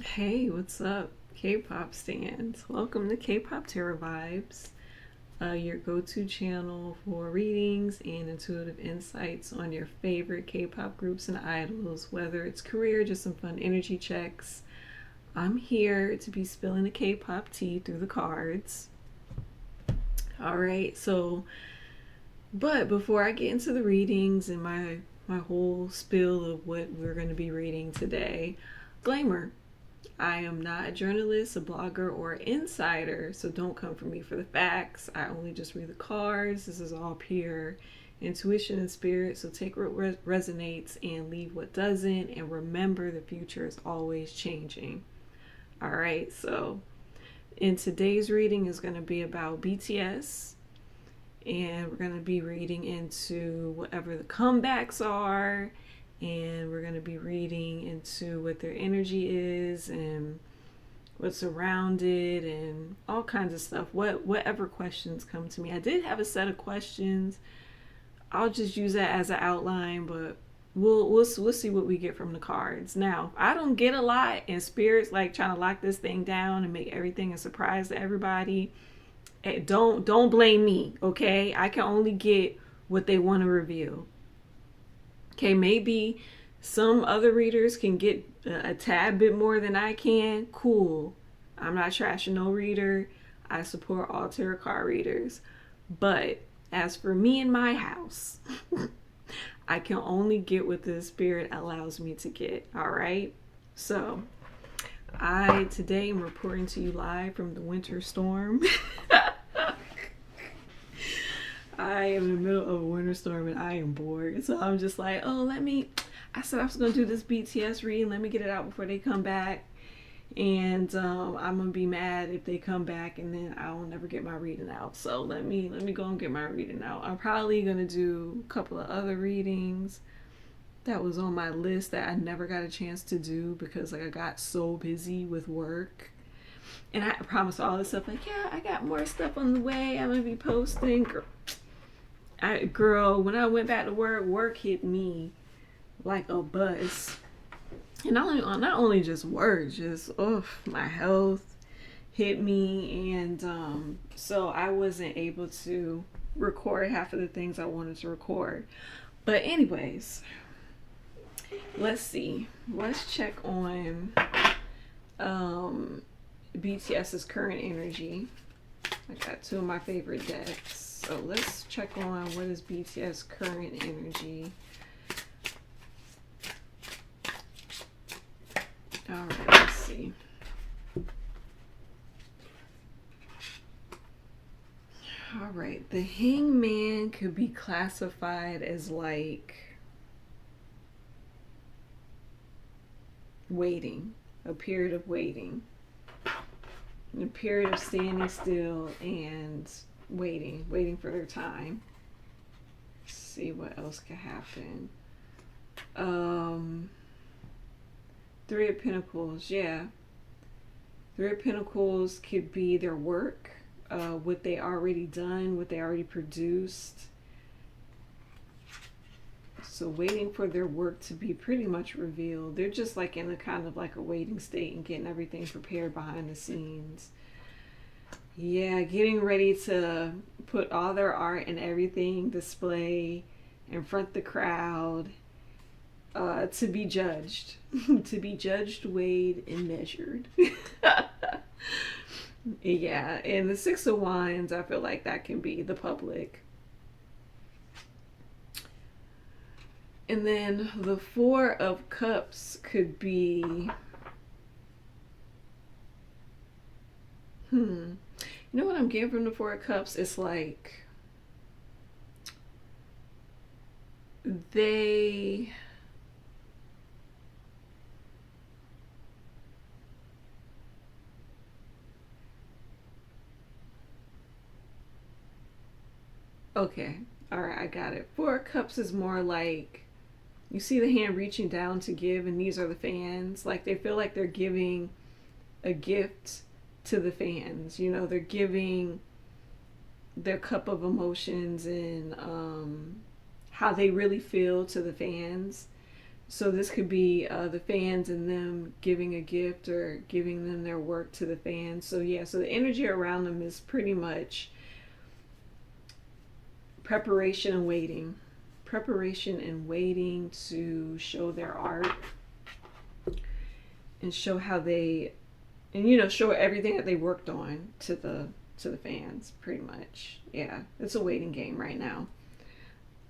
Hey, what's up, K-pop stands? Welcome to K-pop Terror Vibes, your go-to channel for readings and intuitive insights on your favorite K-pop groups and idols, whether it's career, just some fun energy checks. I'm here to be spilling the K-pop tea through the cards. All right, but before I get into the readings and my whole spill of what we're going to be reading today, disclaimer. I am not a journalist, a blogger, or an insider, so don't come for me for the facts. I only just read the cards. This is all pure intuition and spirit, so take what resonates and leave what doesn't. And remember, the future is always changing. All right, so in today's reading is going to be about BTS, and we're going to be reading into whatever the comebacks are, and we're going to be reading into what their energy is and what's around it and all kinds of stuff. Whatever questions come to me. I did have a set of questions. I'll just use that as an outline, but we'll see what we get from the cards. Now, I don't get a lot, and spirits like trying to lock this thing down and make everything a surprise to everybody. Don't blame me, okay? I can only get what they want to reveal. Okay, maybe some other readers can get a tad bit more than I can. Cool. I'm not trashing no reader. I support all tarot card readers. But as for me and my house, I can only get what the spirit allows me to get. All right. So I today am reporting to you live from the winter storm. I am in the middle of a winter storm and I am bored. So I'm just like, I said I was going to do this BTS reading. Let me get it out before they come back. And I'm going to be mad if they come back and then I'll never get my reading out. So let me go and get my reading out. I'm probably going to do a couple of other readings that was on my list that I never got a chance to do because I got so busy with work. And I promised all this stuff like, yeah, I got more stuff on the way. I'm going to be posting. Girl, when I went back to work hit me like a bus. And not only just work, just my health hit me, and so I wasn't able to record half of the things I wanted to record. But anyways, let's see. Let's check on BTS's current energy. I got two of my favorite decks. So let's check on what is BTS current energy. Alright, let's see. Alright, the Hangman could be classified as like waiting, a period of waiting, a period of standing still and waiting for their time. Let's see what else could happen. Three of Pentacles, yeah. Three of Pentacles could be their work, what they already done, what they already produced. So waiting for their work to be pretty much revealed. They're just like in a kind of like a waiting state and getting everything prepared behind the scenes. Yeah, getting ready to put all their art and everything display in front of the crowd, to be judged, to be judged, weighed, and measured. Yeah, and the Six of Wands, I feel like that can be the public. And then the Four of Cups could be, you know what I'm getting from the Four of Cups? It's like they okay, all right, I got it. Four of Cups is more like you see the hand reaching down to give, and these are the fans. Like they feel like they're giving a gift to the fans. You know, they're giving their cup of emotions and how they really feel to the fans. So this could be the fans and them giving a gift or giving them their work to the fans. So yeah, so the energy around them is pretty much preparation and waiting. Preparation and waiting to show their art and show how they, and show everything that they worked on to the fans pretty much. Yeah, it's a waiting game right now.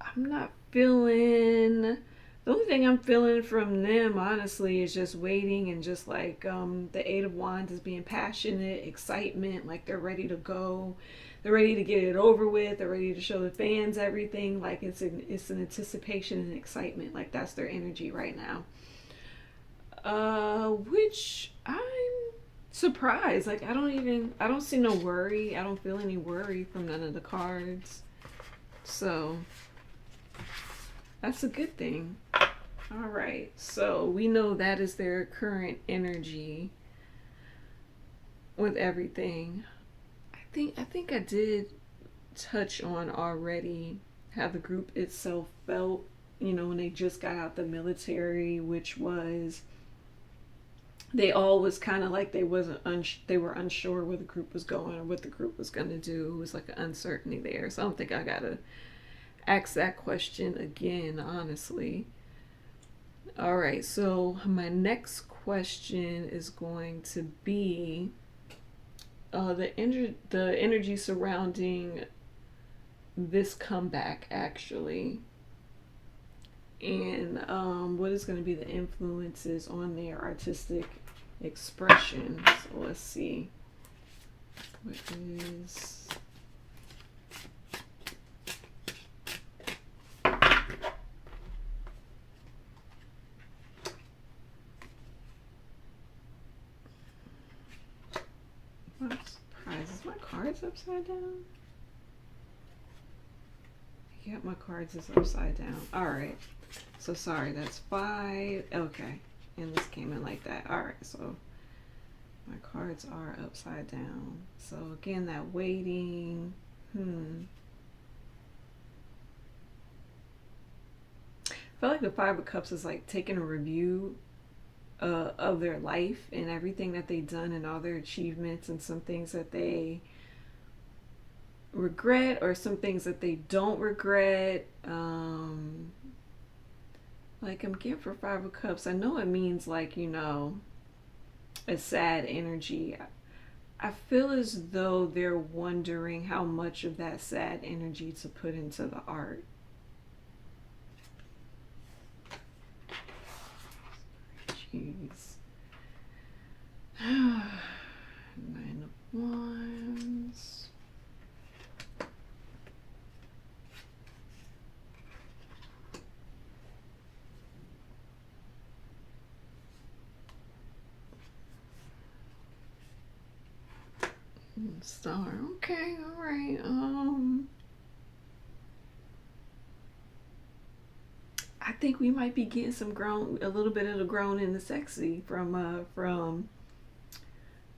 I'm not feeling, the only thing I'm feeling from them honestly is just waiting and just like the Eight of Wands is being passionate, excitement, like they're ready to go. They're ready to get it over with. They're ready to show the fans everything. Like it's an anticipation and excitement. Like that's their energy right now. Which I'm surprised. Like I don't see no worry. I don't feel any worry from none of the cards. So that's a good thing. All right. So we know that is their current energy with everything. I think I did touch on already how the group itself felt, when they just got out the military, which was they all was kind of like they were unsure where the group was going or what the group was going to do. It was like an uncertainty there. So I don't think I got to ask that question again, honestly. All right, so my next question is going to be the energy surrounding this comeback, actually, and what is going to be the influences on their artistic expression. So let's see. What is I'm surprised. Is my cards upside down? Yeah, my cards is upside down. Alright. So sorry, that's 5. Okay. And this came in like that. Alright, so my cards are upside down. So again, that waiting. I feel like the 5 of Cups is like taking a review of their life and everything that they've done and all their achievements and some things that they regret or some things that they don't regret. Like I'm getting for 5 of Cups. I know it means like, a sad energy. I feel as though they're wondering how much of that sad energy to put into the art. Jeez. 9 of Wands. Star. Okay, all right. I think we might be getting a little bit of the grown and the sexy from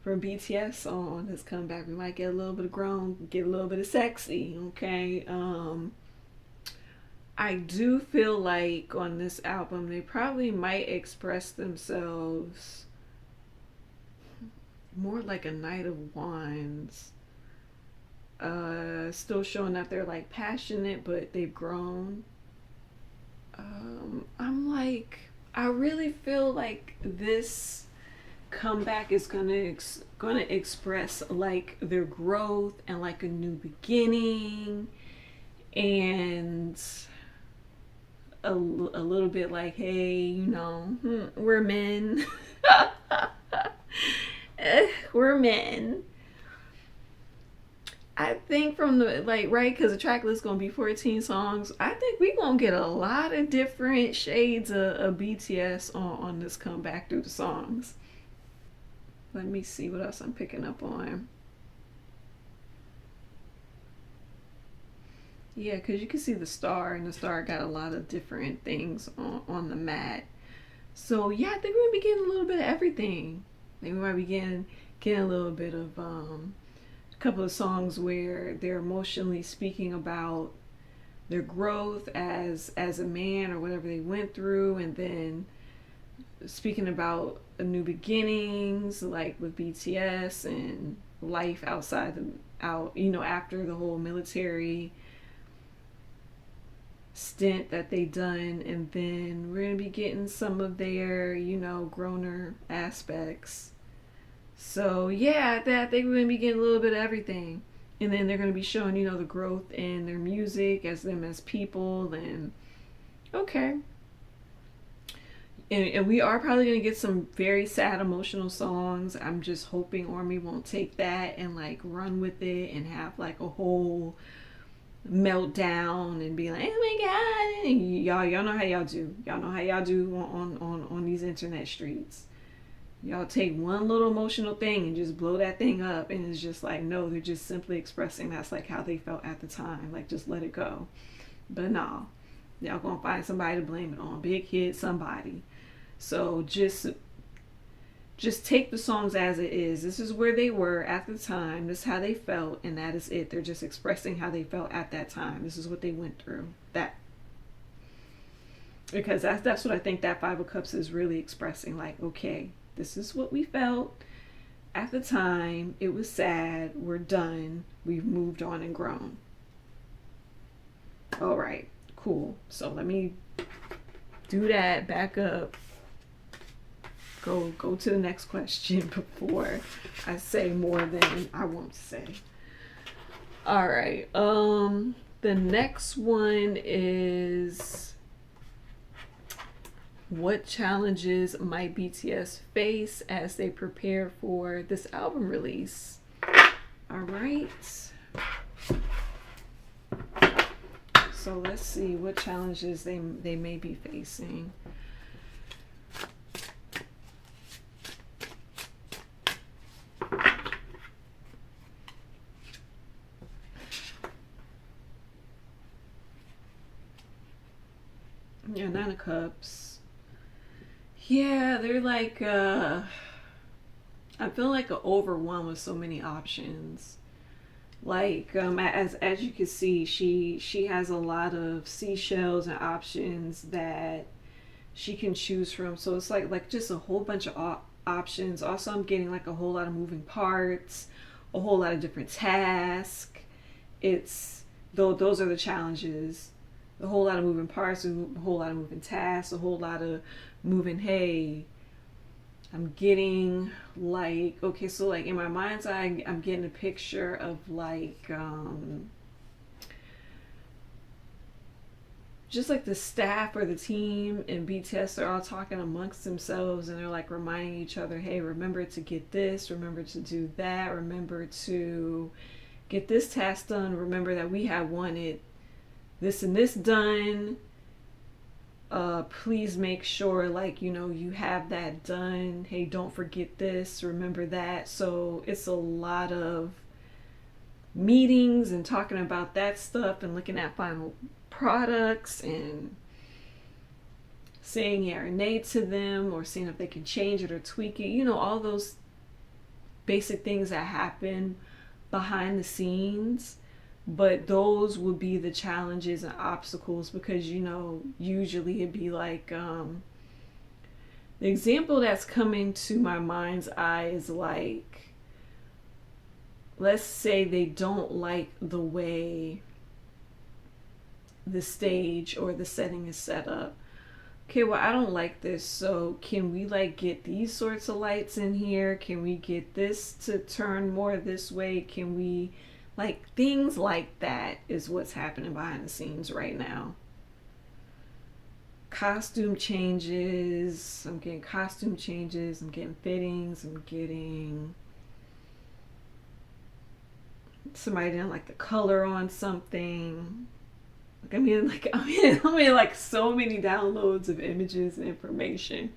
BTS on this comeback. We might get a little bit of grown, get a little bit of sexy. Okay. I do feel like on this album they probably might express themselves more like a Knight of Wands. Still showing that they're like passionate, but they've grown. I'm like, I really feel like this comeback is gonna express like their growth and like a new beginning and a little bit like, hey, we're men. We're men. I think from the like right because the track list is gonna be 14 songs. I think we gonna get a lot of different shades of BTS on this comeback through the songs. Let me see what else I'm picking up on. Yeah, because you can see the star, and the star got a lot of different things on the mat. So yeah, I think we're gonna be getting a little bit of everything. I think we might be getting a little bit of a couple of songs where they're emotionally speaking about their growth as a man or whatever they went through, and then speaking about new beginnings like with BTS and life outside the after the whole military stint that they done, and then we're gonna be getting some of their growner aspects. So yeah, I think we're gonna be getting a little bit of everything, and then they're gonna be showing the growth in their music as them as people. And okay, and we are probably gonna get some very sad emotional songs. I'm just hoping Army won't take that and like run with it and have like a whole meltdown and be like, oh my god, and y'all know how y'all do. Y'all know how y'all do on these internet streets. Y'all take one little emotional thing and just blow that thing up, and it's just like, no, they're just simply expressing that's like how they felt at the time. Like, just let it go. But no, y'all gonna find somebody to blame it on. Big hit, somebody. So just take the songs as it is. This is where they were at the time. This is how they felt, and that is it. They're just expressing how they felt at that time. This is what they went through. Because that's what I think that Five of Cups is really expressing. Like, okay, this is what we felt at the time. It was sad. We're done. We've moved on and grown. All right, cool. So let me do that. Back up. Go to the next question before I say more than I want to say. All right. The next one is, what challenges might BTS face as they prepare for this album release? All right. So let's see what challenges they may be facing. Yeah, Nine of Cups. Yeah, they're like, I feel like overwhelmed with so many options. Like, as you can see, she has a lot of seashells and options that she can choose from. So it's like just a whole bunch of options. Also, I'm getting like a whole lot of moving parts, a whole lot of different tasks. Those are the challenges. A whole lot of moving parts, a whole lot of moving tasks, a whole lot of moving. Hey, I'm getting like, okay, so like in my mind's eye, I'm getting a picture of like, just like the staff or the team in BTS, they're all talking amongst themselves and they're like reminding each other, hey, remember to get this, remember to do that, remember to get this task done, remember that we have wanted this and this done. Please make sure like you have that done. Hey, don't forget this, remember that. So it's a lot of meetings and talking about that stuff and looking at final products and saying yeah or nay to them, or seeing if they can change it or tweak it. All those basic things that happen behind the scenes. But those would be the challenges and obstacles, because usually it'd be like, the example that's coming to my mind's eye is like, let's say they don't like the way the stage or the setting is set up. Okay, well, I don't like this, so can we like get these sorts of lights in here? Can we get this to turn more this way? Can we, like, things like that is what's happening behind the scenes right now. Costume changes. I'm getting costume changes. I'm getting fittings. I'm getting somebody didn't like the color on something. I mean, like so many downloads of images and information.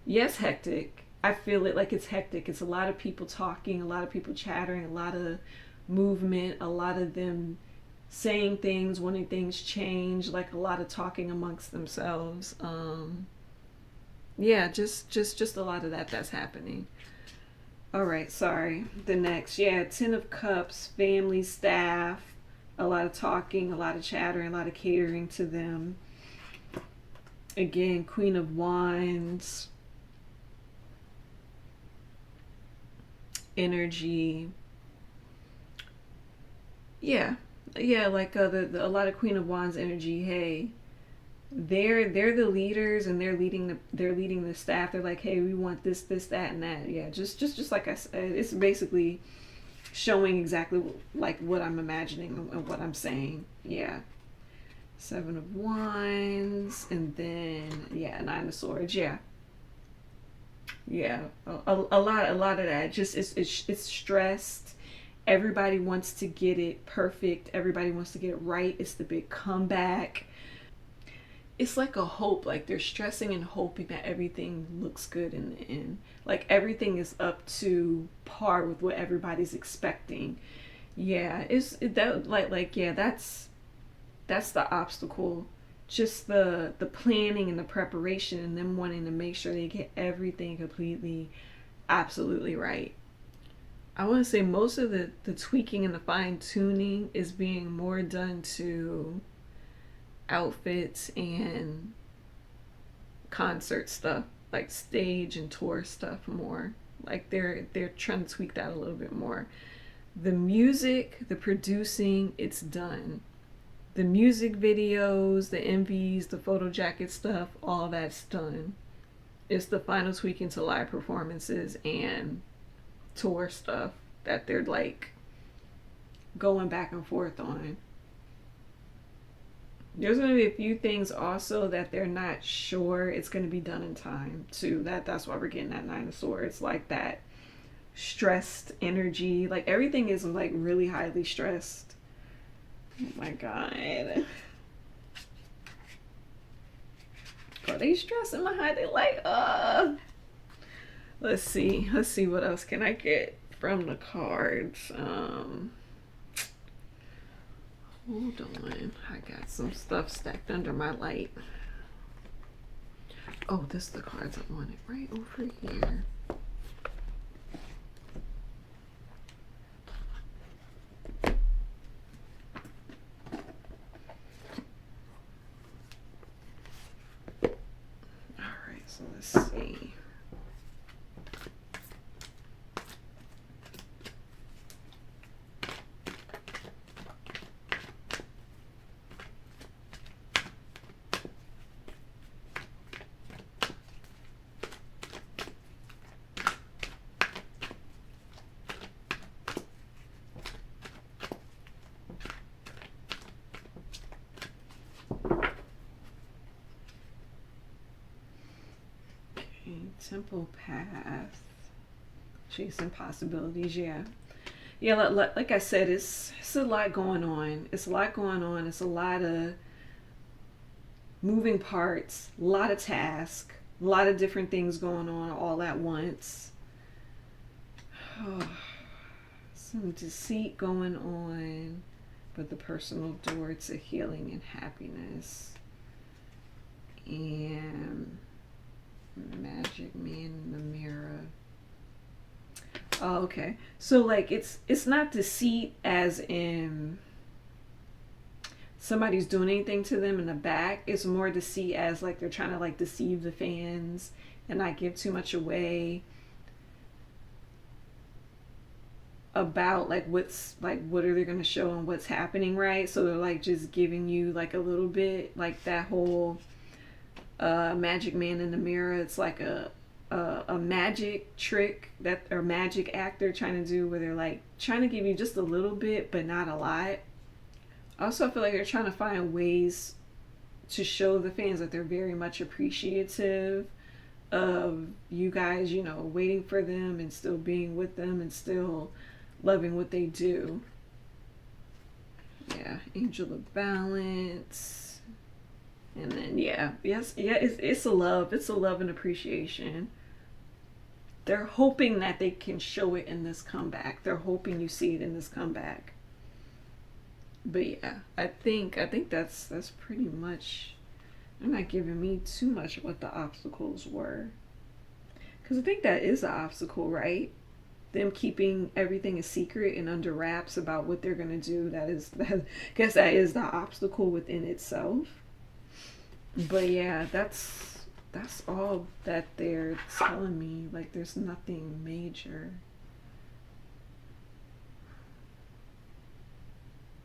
Yes, hectic. I feel it like it's hectic. It's a lot of people talking, a lot of people chattering, a lot of movement, a lot of them saying things, wanting things changed, like a lot of talking amongst themselves. Yeah, just a lot of that's happening. All right, sorry. The next, yeah, Ten of Cups, family, staff, a lot of talking, a lot of chattering, a lot of catering to them. Again, Queen of Wands energy. Yeah, yeah, like a lot of Queen of Wands energy. Hey, they're the leaders, and they're leading the staff. They're like, hey, we want this, that, and that. Yeah, just like I said, it's basically showing exactly like what I'm imagining and what I'm saying. Yeah. Seven of Wands, and then yeah, Nine of Swords. Yeah, yeah, a lot of that. Just it's stressed. Everybody wants to get it perfect. Everybody wants to get it right. It's the big comeback. It's like a hope. Like they're stressing and hoping that everything looks good in the end. Like everything is up to par with what everybody's expecting. Yeah, that like yeah, that's the obstacle. Just the planning and the preparation, and them wanting to make sure they get everything completely absolutely right. I want to say most of the tweaking and the fine tuning is being more done to outfits and concert stuff, like stage and tour stuff more. Like they're trying to tweak that a little bit more. The music, the producing, it's done. The music videos, the MVs, the photo jacket stuff, all that's done. It's the final tweaking to live performances and tour stuff that they're like going back and forth on. There's going to be a few things also that they're not sure it's going to be done in time too. That's why we're getting that Nine of Swords, like that stressed energy. Like everything is like really highly stressed. Oh my god. Are they stressing my heart? They like, let's see. Let's see what else can I get from the cards. Hold on. I got some stuff stacked under my light. Oh, this is the cards I wanted right over here. Alright, so let's see. Simple path, chasing possibilities. Yeah, yeah. Like I said, it's a lot going on. It's a lot going on. It's a lot of moving parts, a lot of tasks, a lot of different things going on all at once. Oh, some deceit going on, but the personal door to healing and happiness. And Magic Man in the Mirror. Oh, okay. So like it's not deceit as in somebody's doing anything to them in the back. It's more deceit as like they're trying to like deceive the fans and not give too much away about like what's like what are they going to show and what's happening, right? So they're like just giving you like a little bit, like that whole Magic Man in the Mirror. It's like a magic trick that or magic actor trying to do where they're like trying to give you just a little bit but not a lot. Also, I feel like they're trying to find ways to show the fans that they're very much appreciative of you guys, you know, waiting for them and still being with them and still loving what they do. Yeah, Angel of Balance. And then yeah, yes, yeah, it's a love. It's a love and appreciation. They're hoping that they can show it in this comeback. They're hoping you see it in this comeback. But yeah, I think that's pretty much. They're not giving me too much of what the obstacles were, because I think that is an obstacle, right? them keeping everything a secret and under wraps about what they're going to do. I guess that is the obstacle within itself. But yeah, that's all that they're telling me. Like, there's nothing major.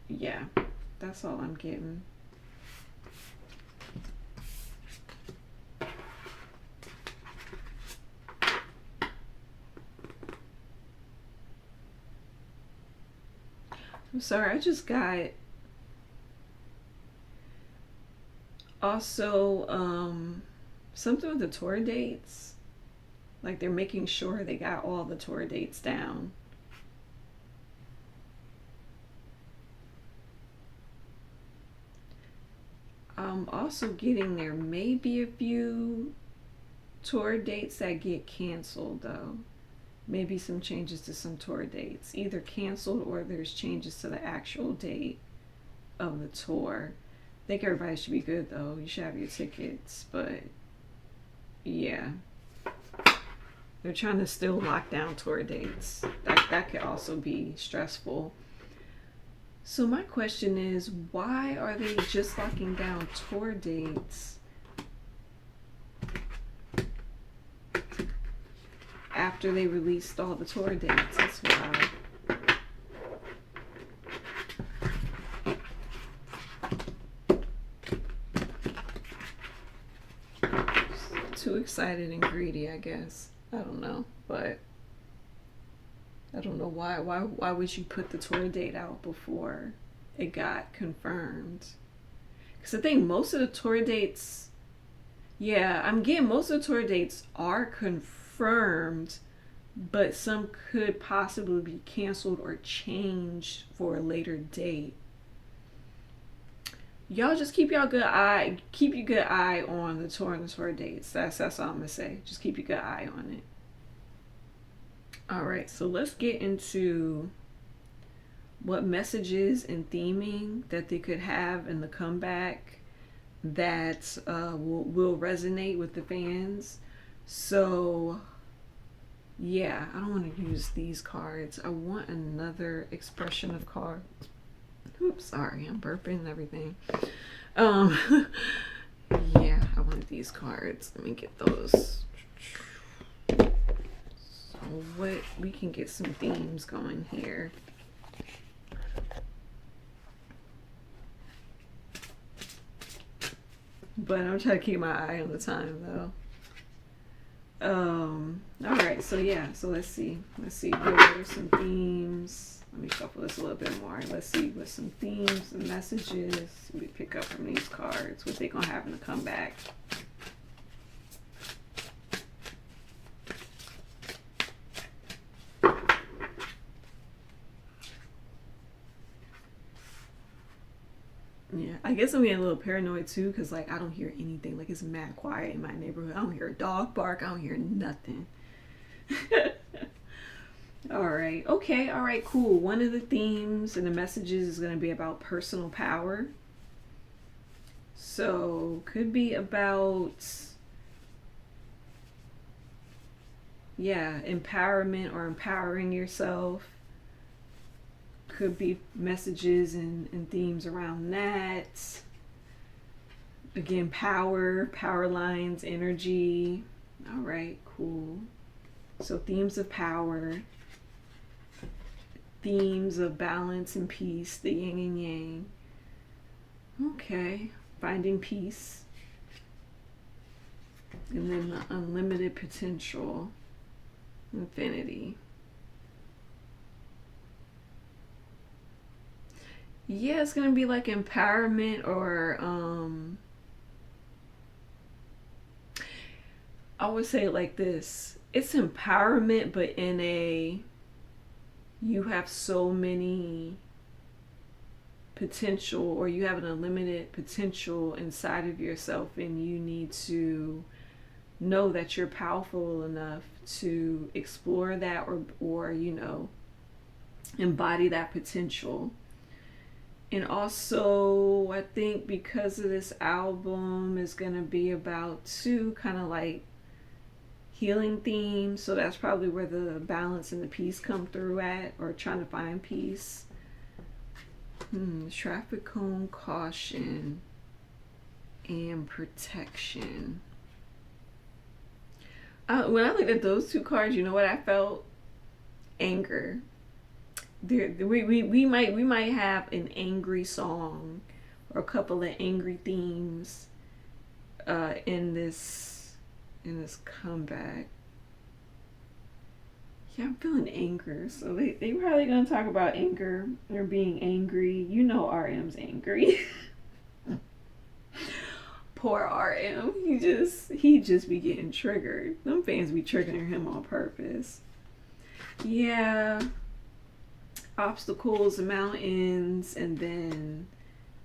Yeah, that's all I'm getting. I'm sorry, I just got also something with the tour dates. Like, they're making sure they got all the tour dates down. I'm also getting there may be a few tour dates that get canceled though. Maybe some changes to some tour dates, either canceled or there's changes to the actual date of the tour. I think everybody should be good though. You should have your tickets, but yeah, they're trying to still lock down tour dates. That could also be stressful. So my question is, why are they just locking down tour dates after they released all the tour dates? That's wild. Too excited and greedy, I guess. I don't know, but I don't know why would you put the tour date out before it got confirmed? Because I think most of the tour dates, yeah, I'm getting most of the tour dates are confirmed, but some could possibly be canceled or changed for a later date. Y'all just keep your good eye on the tour and the tour dates. That's all I'm gonna say. Just keep your good eye on it. All right, so let's get into what messages and theming that they could have in the comeback that will resonate with the fans. So yeah, I don't want to use these cards. I want another expression of cards. Oops, sorry, I'm burping and everything. Yeah, I wanted these cards. Let me get those. So what, we can get some themes going here. But I'm trying to keep my eye on the time though. All right, so yeah, so let's see what are some themes. Let me shuffle this a little bit more. Let's see what some themes and messages we pick up from these cards, what they gonna have in the comeback. Yeah, I guess I'm getting a little paranoid too, because like I don't hear anything. Like, it's mad quiet in my neighborhood. I don't hear a dog bark. I don't hear nothing. All right. Okay. All right. Cool. One of the themes and the messages is going to be about personal power. So could be about, yeah, empowerment or empowering yourself. Could be messages and themes around that. Again, power lines, energy. All right, cool. So themes of power, themes of balance and peace, the yin and yang. Okay, finding peace. And then the unlimited potential, infinity. Yeah, it's gonna be like empowerment, or I would say it like this. It's empowerment, but in a, you have so many potential, or you have an unlimited potential inside of yourself, and you need to know that you're powerful enough to explore that, or embody that potential. And also, I think because of this album is going to be about too kind of like healing theme, so that's probably where the balance and the peace come through at, or trying to find peace. Traffic cone, caution, and protection. When I looked at those two cards, you know what I felt? Anger. We might have an angry song or a couple of angry themes in this comeback. Yeah, I'm feeling anger. So they probably gonna talk about anger or being angry. You know RM's angry. Poor RM. He just be getting triggered. Them fans be triggering him on purpose. Yeah. Obstacles, mountains, and then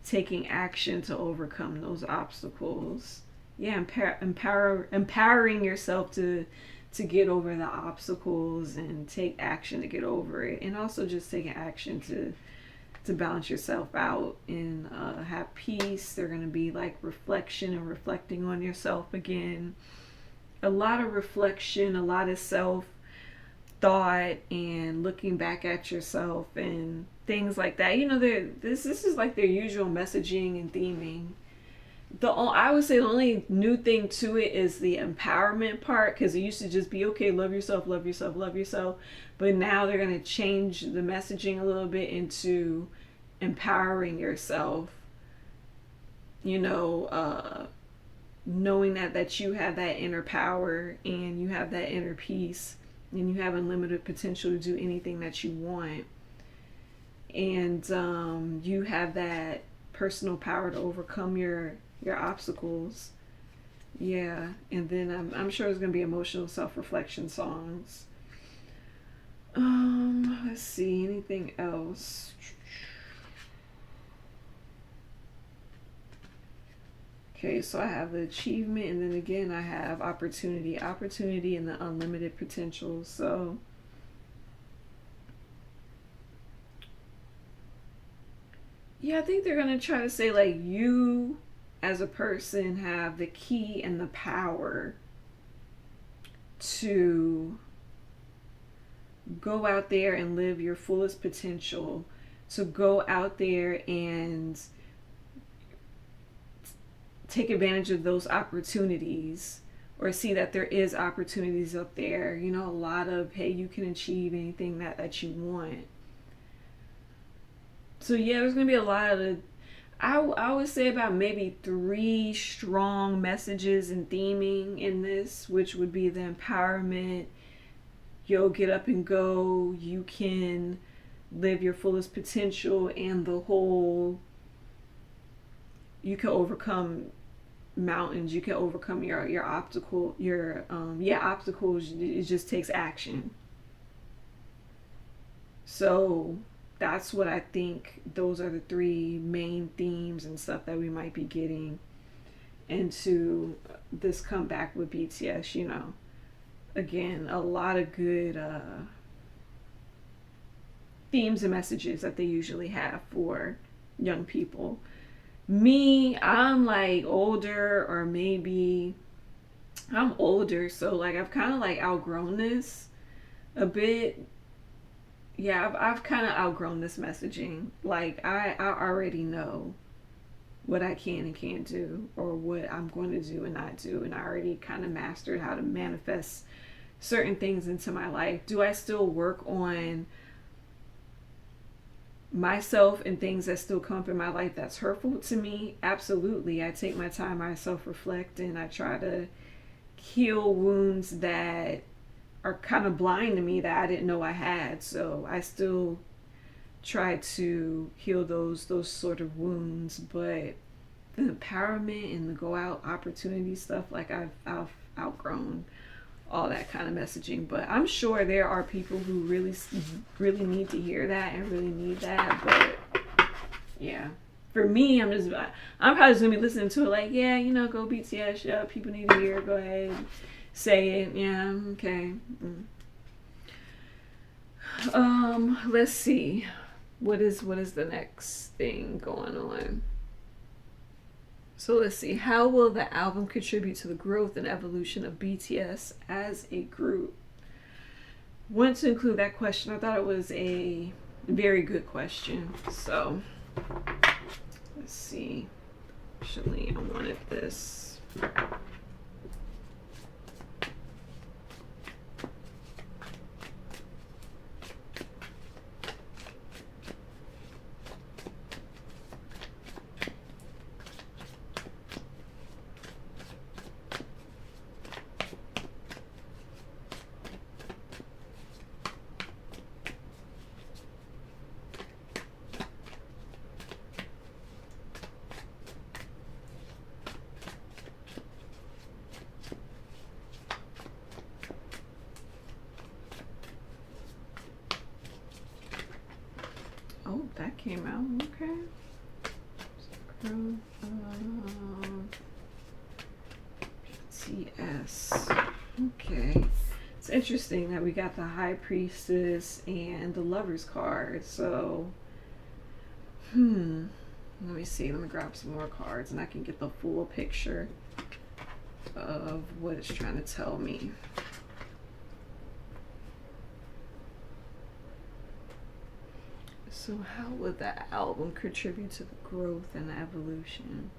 taking action to overcome those obstacles. Yeah, empowering yourself to get over the obstacles and take action to get over it, and also just taking action to balance yourself out and have peace. They're going to be like reflection and reflecting on yourself again. A lot of reflection, a lot of self thought, and looking back at yourself and things like that. You know, this is like their usual messaging and theming. I would say the only new thing to it is the empowerment part, because it used to just be, okay, love yourself, love yourself, love yourself. But now they're going to change the messaging a little bit into empowering yourself. You know, knowing that you have that inner power and you have that inner peace and you have unlimited potential to do anything that you want. And you have that personal power to overcome your obstacles. Yeah. And then I'm sure it's going to be emotional self-reflection songs. Let's see, anything else? Okay, so I have the achievement, and then again I have opportunity, and the unlimited potential. So yeah, I think they're going to try to say, like, you as a person have the key and the power to go out there and live your fullest potential, to go out there and take advantage of those opportunities, or see that there is opportunities up there. You know, a lot of, hey, you can achieve anything that you want. So yeah, there's going to be a lot of, I would say about maybe 3 strong messages and theming in this, which would be the empowerment, yo, get up and go, you can live your fullest potential, and the whole, you can overcome mountains, you can overcome your obstacles. It just takes action. So that's what I think. Those are the 3 main themes and stuff that we might be getting into this comeback with BTS. You know, again, a lot of good themes and messages that they usually have for young people. Me, I'm like older, or maybe I'm older, so like I've kind of like outgrown this a bit. Yeah, I've kind of outgrown this messaging. Like I already know what I can and can't do, or what I'm going to do and not do, and I already kind of mastered how to manifest certain things into my life. Do I still work on myself and things that still come up in my life that's hurtful to me? Absolutely. I take my time, I self-reflect, and I try to heal wounds that are kind of blind to me that I didn't know I had. So I still try to heal those sort of wounds. But the empowerment and the go out opportunity stuff, like I've outgrown all that kind of messaging. But I'm sure there are people who really need to hear that and really need that. But yeah, for me, I'm probably just gonna be listening to it like, yeah, you know, go BTS, yeah, people need to hear it, go ahead, say it, yeah, okay. Let's see, what is the next thing going on? So let's see. How will the album contribute to the growth and evolution of BTS as a group? Wanted to include that question. I thought it was a very good question. So let's see. Actually, I wanted this. Oh, that came out. Okay. BTS. Okay. It's interesting that we got the High Priestess and the Lover's card. So, let me see. Let me grab some more cards and I can get the full picture of what it's trying to tell me. So how would that album contribute to the growth and the evolution?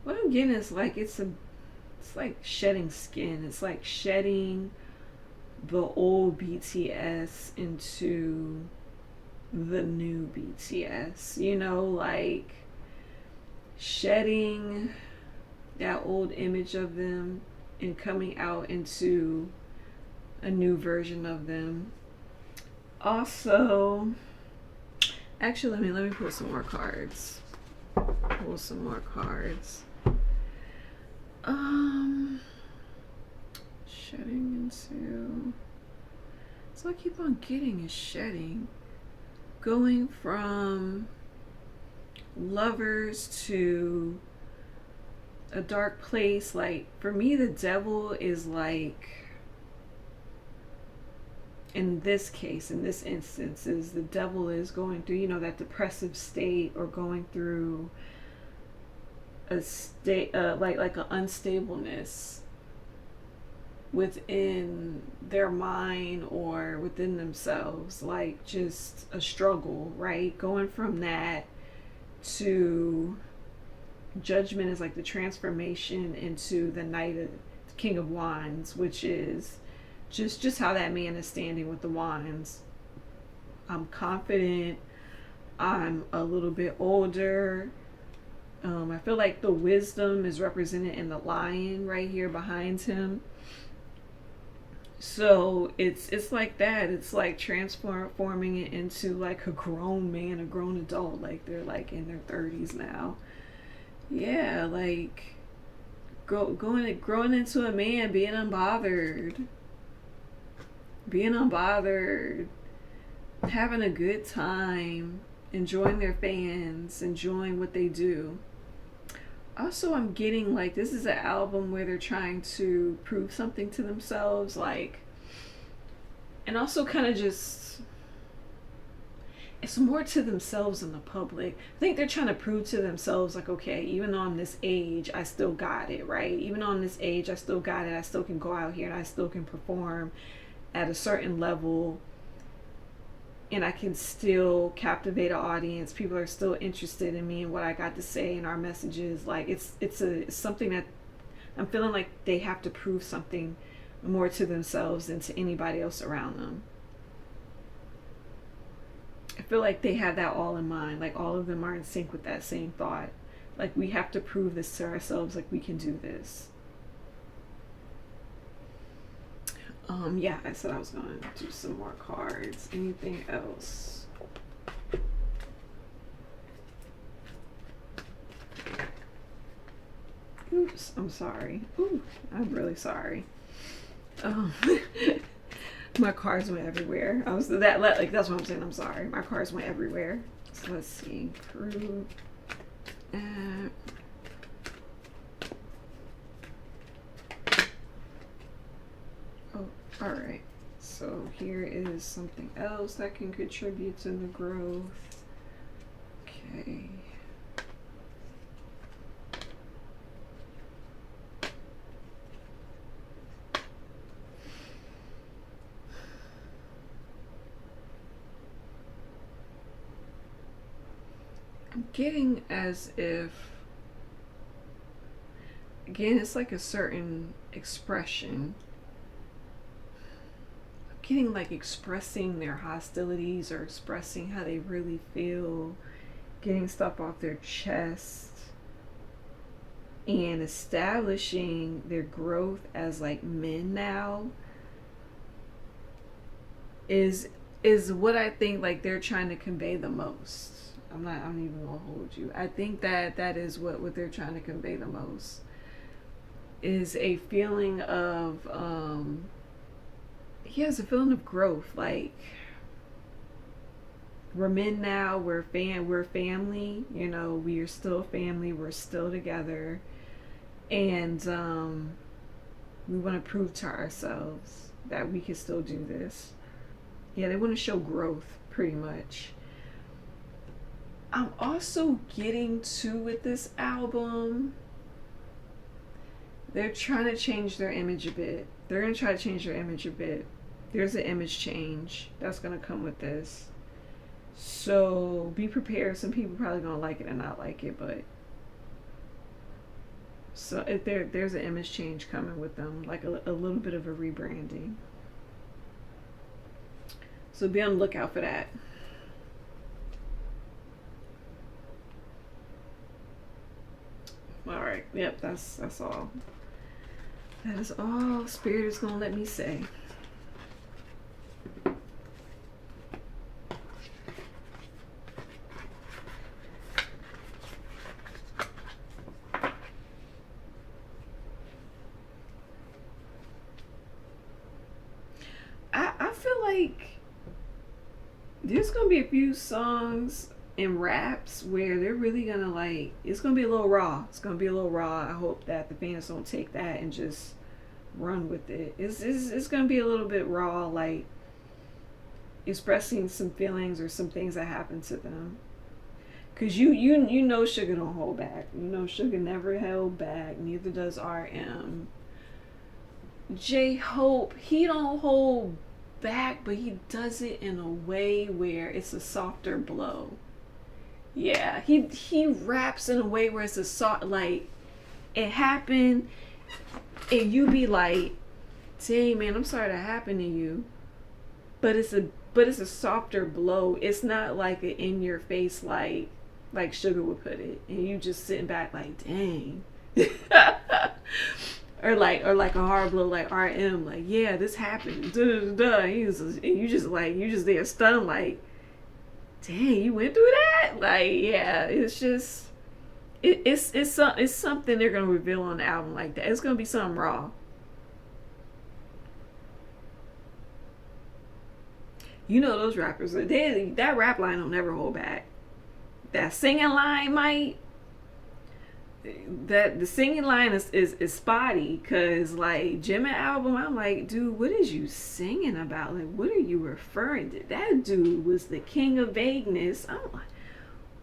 What I'm getting is like it's like shedding skin. It's like shedding the old BTS into the new BTS. You know, like shedding that old image of them and coming out into a new version of them. Also, actually, let me pull some more cards. Pull some more cards. Shedding into. So I keep on getting is shedding, going from lovers to a dark place. Like for me, the devil is like. In this case, in this instance, is the devil is going through, that depressive state or going through a state, like an unstableness within their mind or within themselves, like just a struggle, right? Going from that to judgment is like the transformation into the Knight of King of Wands, which is just how that man is standing with the wands. I'm confident. I'm a little bit older. I feel like the wisdom is represented in the lion right here behind him. So it's like that. It's like transforming it into like a grown man, a grown adult. Like they're like in their 30s now. Yeah, like growing into a man, being unbothered, having a good time, enjoying their fans, enjoying what they do. Also, I'm getting like this is an album where they're trying to prove something to themselves, like, and also kind of just, it's more to themselves than the public. I think they're trying to prove to themselves, like, okay, even though I'm this age, I still got it, right? Even though I'm this age, I still got it. I still can go out here and I still can perform at a certain level and I can still captivate an audience. People are still interested in me and what I got to say and our messages. Like it's something that I'm feeling like they have to prove something more to themselves than to anybody else around them. I feel like they have that all in mind. Like all of them are in sync with that same thought. Like we have to prove this to ourselves, like we can do this. Yeah, I said I was going to do some more cards. Anything else? Oops, I'm sorry. Ooh, I'm really sorry. My cards went everywhere. That's what I'm saying. I'm sorry. My cards went everywhere. So let's see. Prove. All right, so here is something else that can contribute to the growth. Okay. I'm getting as if, again, it's like a certain expression. I'm getting like expressing their hostilities or expressing how they really feel, getting stuff off their chest, and establishing their growth as like men now is what I think like they're trying to convey the most. I'm even gonna hold you. I think that that is what they're trying to convey the most, is a feeling of he has a feeling of growth. Like, we're men now, we're family, you know, we are still family, we're still together, and we want to prove to ourselves that we can still do this. Yeah, they want to show growth pretty much. I'm also getting to, with this album, they're trying to change their image a bit. They're going to try to change their image a bit. There's an image change that's going to come with this. So be prepared. Some people probably going to like it and not like it, but so if there's an image change coming with them, like a little bit of a rebranding. So be on the lookout for that. All right. Yep, that's all. That is all Spirit is going to let me say. I feel like there's going to be a few songs and raps where they're really going to like, it's going to be a little raw. It's going to be a little raw. I hope that the fans don't take that and just run with it. It's going to be a little bit raw, like expressing some feelings or some things that happened to them. Cause you know Sugar don't hold back. You know Sugar never held back. Neither does RM. J Hope, he don't hold back, but he does it in a way where it's a softer blow. Yeah, he raps in a way where it's a soft, like, it happened, and you be like, dang man, I'm sorry that happened to you. But it's a softer blow. It's not like an in your face, like Sugar would put it, and you just sitting back like, dang. or like a hard blow like RM, like, yeah, this happened. Duh, duh, duh. You just there stunned, like, dang, you went through that? Like, yeah, it's just it's something they're gonna reveal on the album like that. It's gonna be something raw. You know those rappers, that rap line don't never hold back. That singing line might, that the singing line is spotty, because like Jimmy album, I'm like, dude, what is you singing about? Like, what are you referring to? That dude was the king of vagueness. I'm like,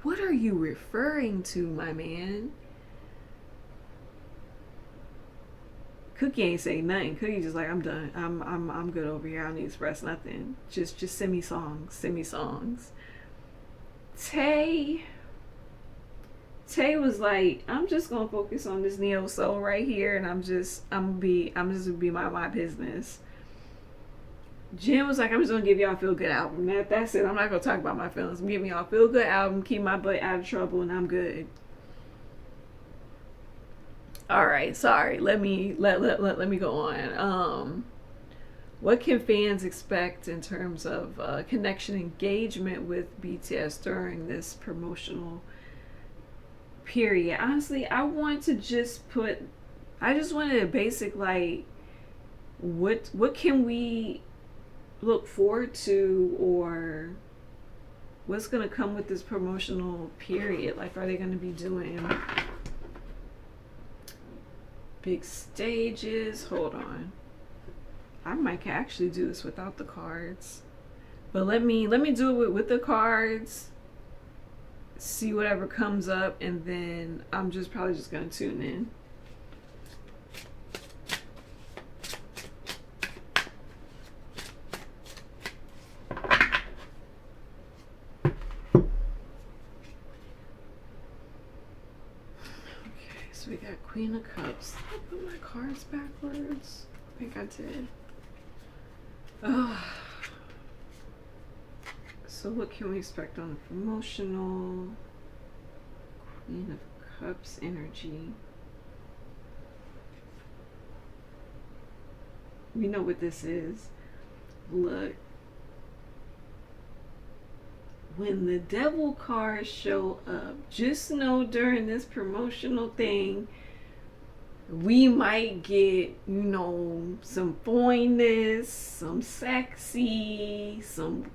what are you referring to, my man? Cookie ain't say nothing. Cookie just like, I'm done. I'm good over here. I don't need to express nothing. Just send me songs. Send me songs. Tay was like, I'm just gonna focus on this neo soul right here, and I'm just gonna be my business. Jim was like, I'm just gonna give y'all a feel good album. That's it. I'm not gonna talk about my feelings. I'm giving y'all a feel good album, keep my butt out of trouble, and I'm good. All right, sorry. Let me go on. What can fans expect in terms of connection engagement with BTS during this promotional period? Honestly, I just wanted a basic, like, what can we look forward to, or what's gonna come with this promotional period? Like, are they gonna be doing big stages? Hold on, I might actually do this without the cards, but let me do it with the cards, see whatever comes up, and then I'm just probably just gonna tune in. Queen of Cups. Did I put my cards backwards? I think I did. So what can we expect on the promotional? Queen of Cups energy. We know what this is. Look. When the devil cards show up, just know during this promotional thing, we might get, some foyness, some sexy, some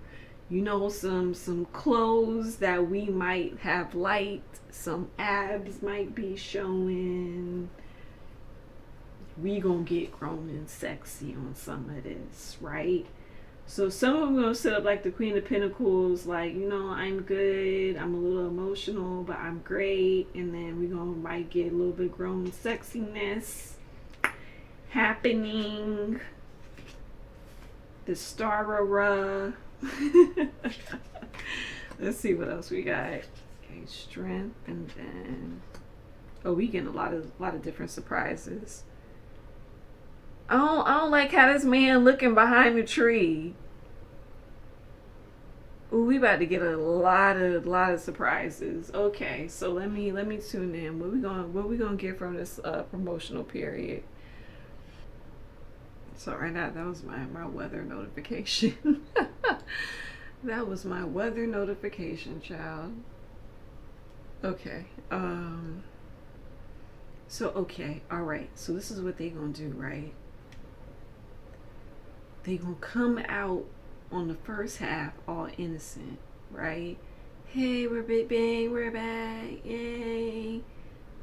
clothes that we might have liked, some abs might be showing. We gonna get grown and sexy on some of this, right? So some of them gonna set up like the Queen of Pentacles, like, I'm good, I'm a little emotional, but I'm great. And then we might get a little bit of grown sexiness happening. The Starra. Let's see what else we got. Okay, strength, and then we getting a lot of different surprises. I don't like how this man looking behind the tree. Ooh, we about to get a lot of surprises. Okay, so let me tune in. What we gonna get from this promotional period? So right now, that was my weather notification. That was my weather notification, child. Okay. So okay, all right. So this is what they gonna do, right? They gonna come out on the first half all innocent, right? Hey, we're Big Bang, we're back, yay!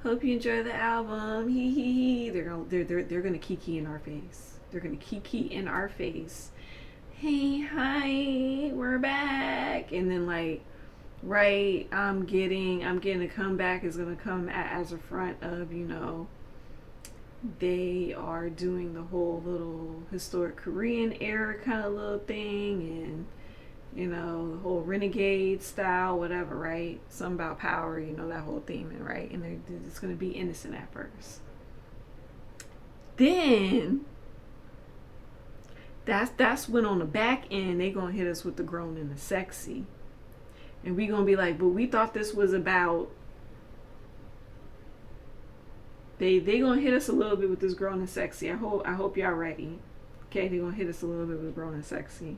Hope you enjoy the album, hee hee hee. They're gonna kiki in our face. They're gonna kiki in our face. Hey, hi, we're back, and then like, right, I'm getting a comeback is gonna come as a front of they are doing the whole little historic Korean era kind of little thing, and the whole renegade style, whatever, right? Something about power, that whole theme, right? And it's going to be innocent at first. Then that's when on the back end they gonna hit us with the grown and the sexy, and we gonna be like, but we thought this was about. They gonna hit us a little bit with this grown and sexy. I hope y'all ready. Okay, they gonna hit us a little bit with grown and sexy.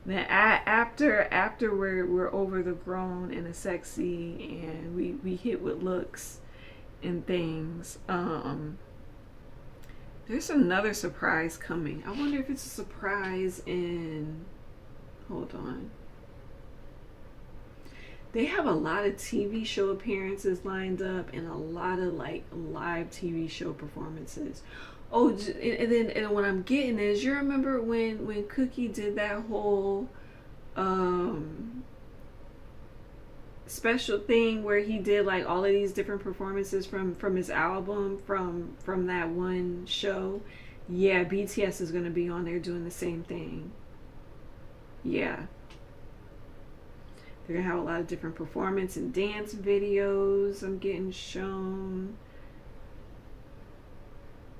Then after we're over the grown and the sexy, and we hit with looks and things. There's another surprise coming. I wonder if it's a surprise in. Hold on. They have a lot of TV show appearances lined up and a lot of like live TV show performances. Oh, and what I'm getting is, you remember when Cookie did that whole special thing where he did like all of these different performances from his album from that one show? Yeah, BTS is gonna be on there doing the same thing. Yeah. They're gonna have a lot of different performance and dance videos I'm getting shown.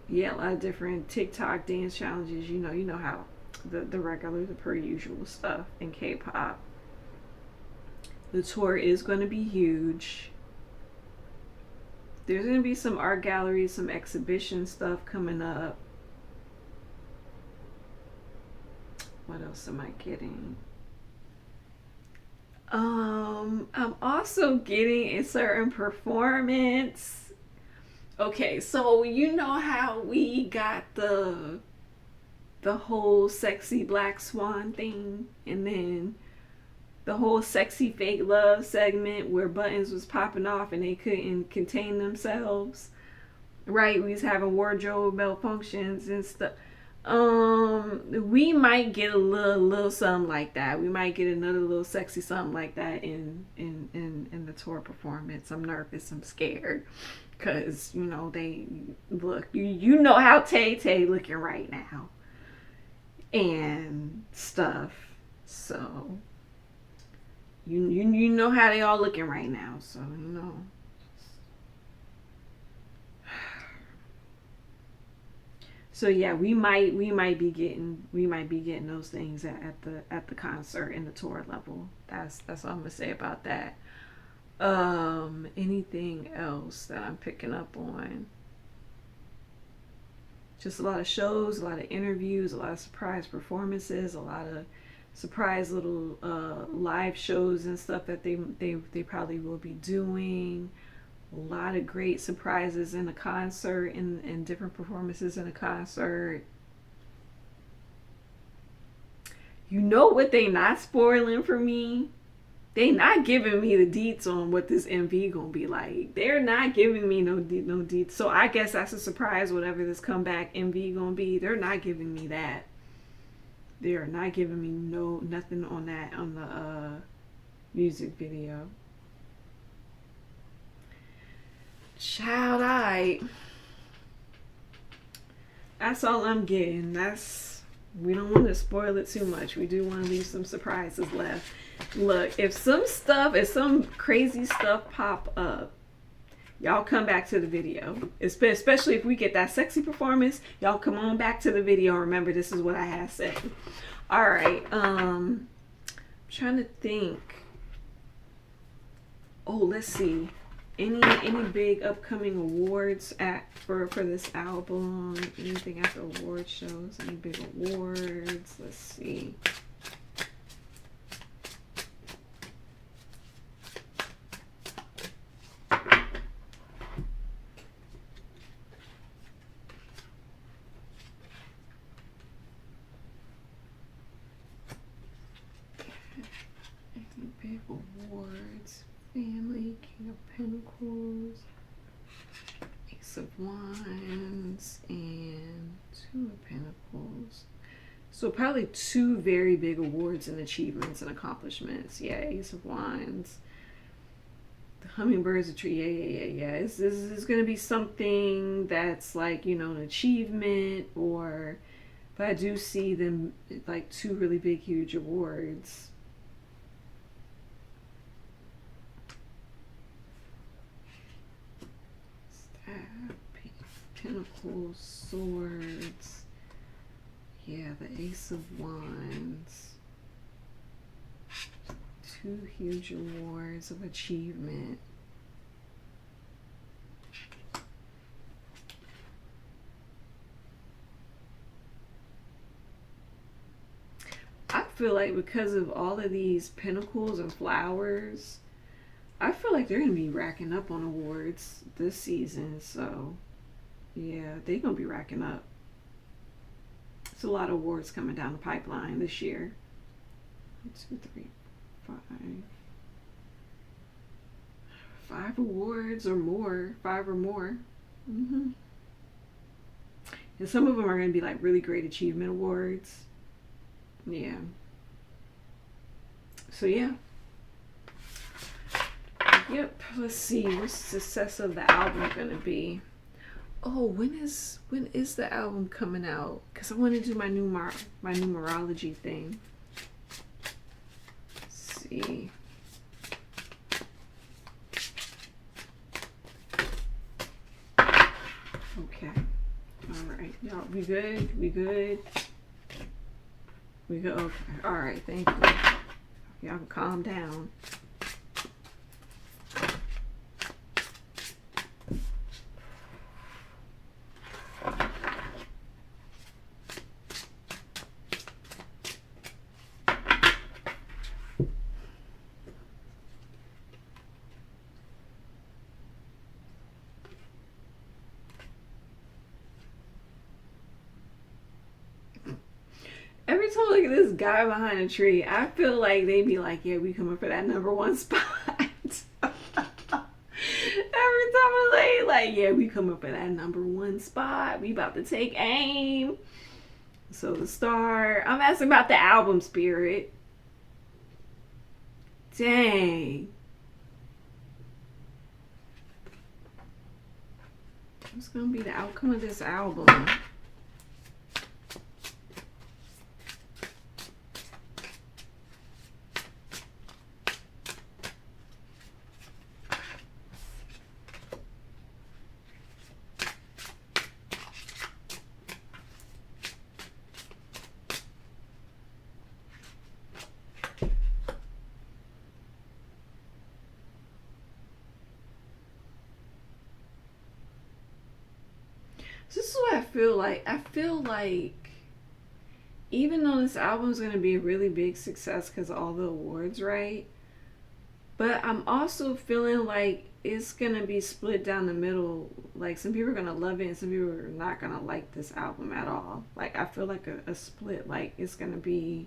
Yeah, a lot of different TikTok dance challenges. You know how the regular, the per usual stuff in K-pop. The tour is going to be huge. There's going to be some art galleries, some exhibition stuff coming up. What else am I getting? I'm also getting a certain performance. Okay, so you know how we got the whole sexy black swan thing, and then the whole sexy fake love segment where buttons was popping off and they couldn't contain themselves, right? We was having wardrobe malfunctions and stuff. We might get a little something like that. We might get another little sexy something like that in the tour performance. I'm nervous, I'm scared, because they look, you know how Tay looking right now and stuff. So you know how they all looking right now. So So yeah, we might be getting those things at the concert in the tour level. That's all I'm gonna say about that. Anything else that I'm picking up on? Just a lot of shows, a lot of interviews, a lot of surprise performances, a lot of surprise little live shows and stuff that they probably will be doing. A lot of great surprises in a concert and different performances in a concert. You know what they not spoiling for me? They not giving me the deets on what this MV gonna be like. They're not giving me no deets. So I guess that's a surprise. Whatever this comeback MV gonna be, they're not giving me that. They are not giving me nothing on that on the music video. Child, that's all I'm getting. We don't want to spoil it too much. We do want to leave some surprises left. Look, if some crazy stuff pop up, y'all come back to the video. Especially if we get that sexy performance, y'all come on back to the video. Remember, this is what I had said. All right. I'm trying to think. Oh, let's see. Any big upcoming awards for this album? Anything at the award shows? Any big awards? Let's see. Any big awards? Family, King of Pentacles, Ace of Wands, and Two of Pentacles. So probably two very big awards and achievements and accomplishments. Yeah, Ace of Wands. The Hummingbird's a tree. Yeah. This is going to be something that's like, an achievement, but I do see them like two really big, huge awards. Pentacles, Swords. Yeah, the Ace of Wands. Two huge awards of achievement. I feel like because of all of these pentacles and flowers, I feel like they're going to be racking up on awards this season. So yeah, they're going to be racking up. It's a lot of awards coming down the pipeline this year. 1, 2, 3, 5. 5 awards or more. 5 or more. And some of them are going to be like really great achievement awards. Yeah. So yeah. Yep. Let's see. What's the success of the album going to be? Oh, when is the album coming out? Because I want to do my numerology thing. Let's see. Okay. All right. Y'all, we good? We good? We good? Okay. All right. Thank you. Y'all can calm down. Every time I look at this guy behind a tree, I feel like they be like, yeah, we coming for that #1 spot. Every time I say, like, yeah, we coming for that #1 spot. We about to take aim. So the star. I'm asking about the album Spirit. Dang. What's gonna be the outcome of this album? This is what I feel like. I feel like even though this album is going to be a really big success because of all the awards, right? But I'm also feeling like it's going to be split down the middle. Like some people are going to love it and some people are not going to like this album at all. Like I feel like a split. Like it's going to be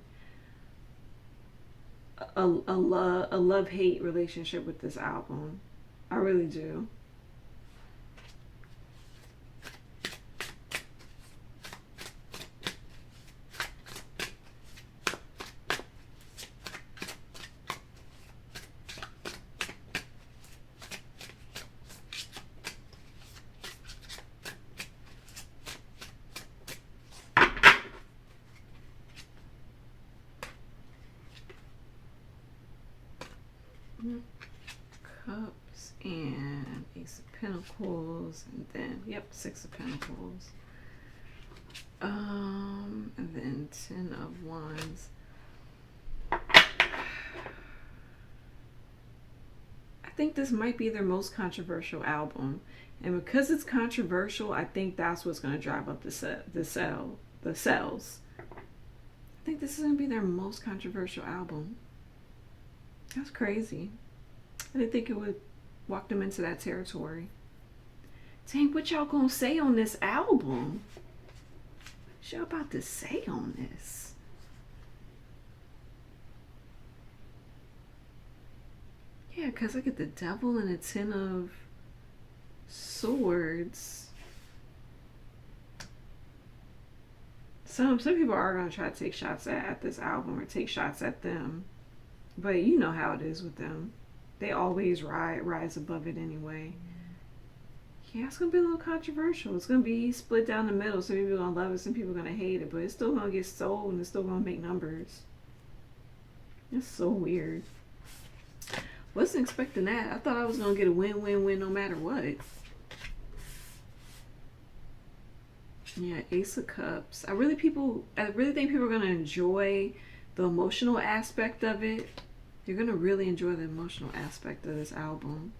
a love hate relationship with this album. I really do. Cups and Ace of Pentacles, and then Six of Pentacles. And then Ten of Wands. I think this might be their most controversial album, and because it's controversial, I think that's what's going to drive up the sales. I think this is going to be their most controversial album. That's crazy. I didn't think it would walk them into that territory. Dang, what y'all gonna say on this album? What y'all about to say on this? Yeah, because I get the Devil and a Ten of Swords. Some people are gonna try to take shots at this album or take shots at them. But you know how it is with them. They always rise above it anyway. Yeah, it's going to be a little controversial. It's going to be split down the middle. Some people are going to love it, some people are going to hate it. But it's still going to get sold and it's still going to make numbers. It's so weird. Wasn't expecting that. I thought I was going to get a win-win-win no matter what. Yeah, Ace of Cups. I really think people are going to enjoy the emotional aspect of it. You're going to really enjoy the emotional aspect of this album.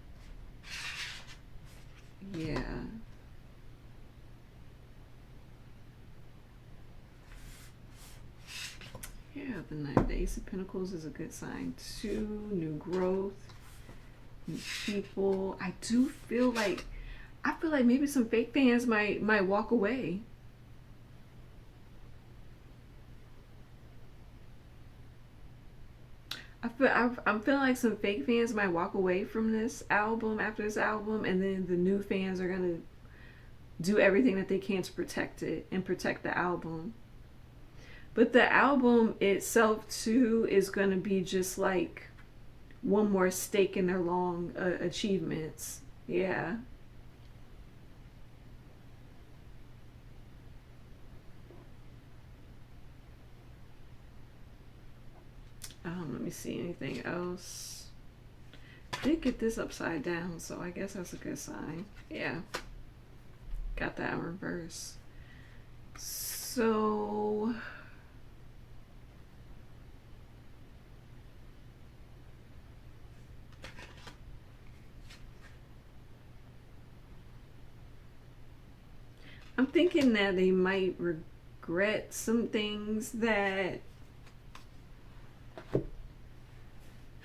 Yeah. Yeah, the Ace of Pentacles is a good sign too. New growth, new people. I feel like maybe some fake fans might walk away. I'm feeling like some fake fans might walk away from this album after this album, and then the new fans are gonna do everything that they can to protect it and protect the album. But the album itself too is gonna be just like one more stake in their long achievements. Yeah. Let me see anything else. I did get this upside down, so I guess that's a good sign. Yeah. Got that in reverse. So I'm thinking that they might regret some things that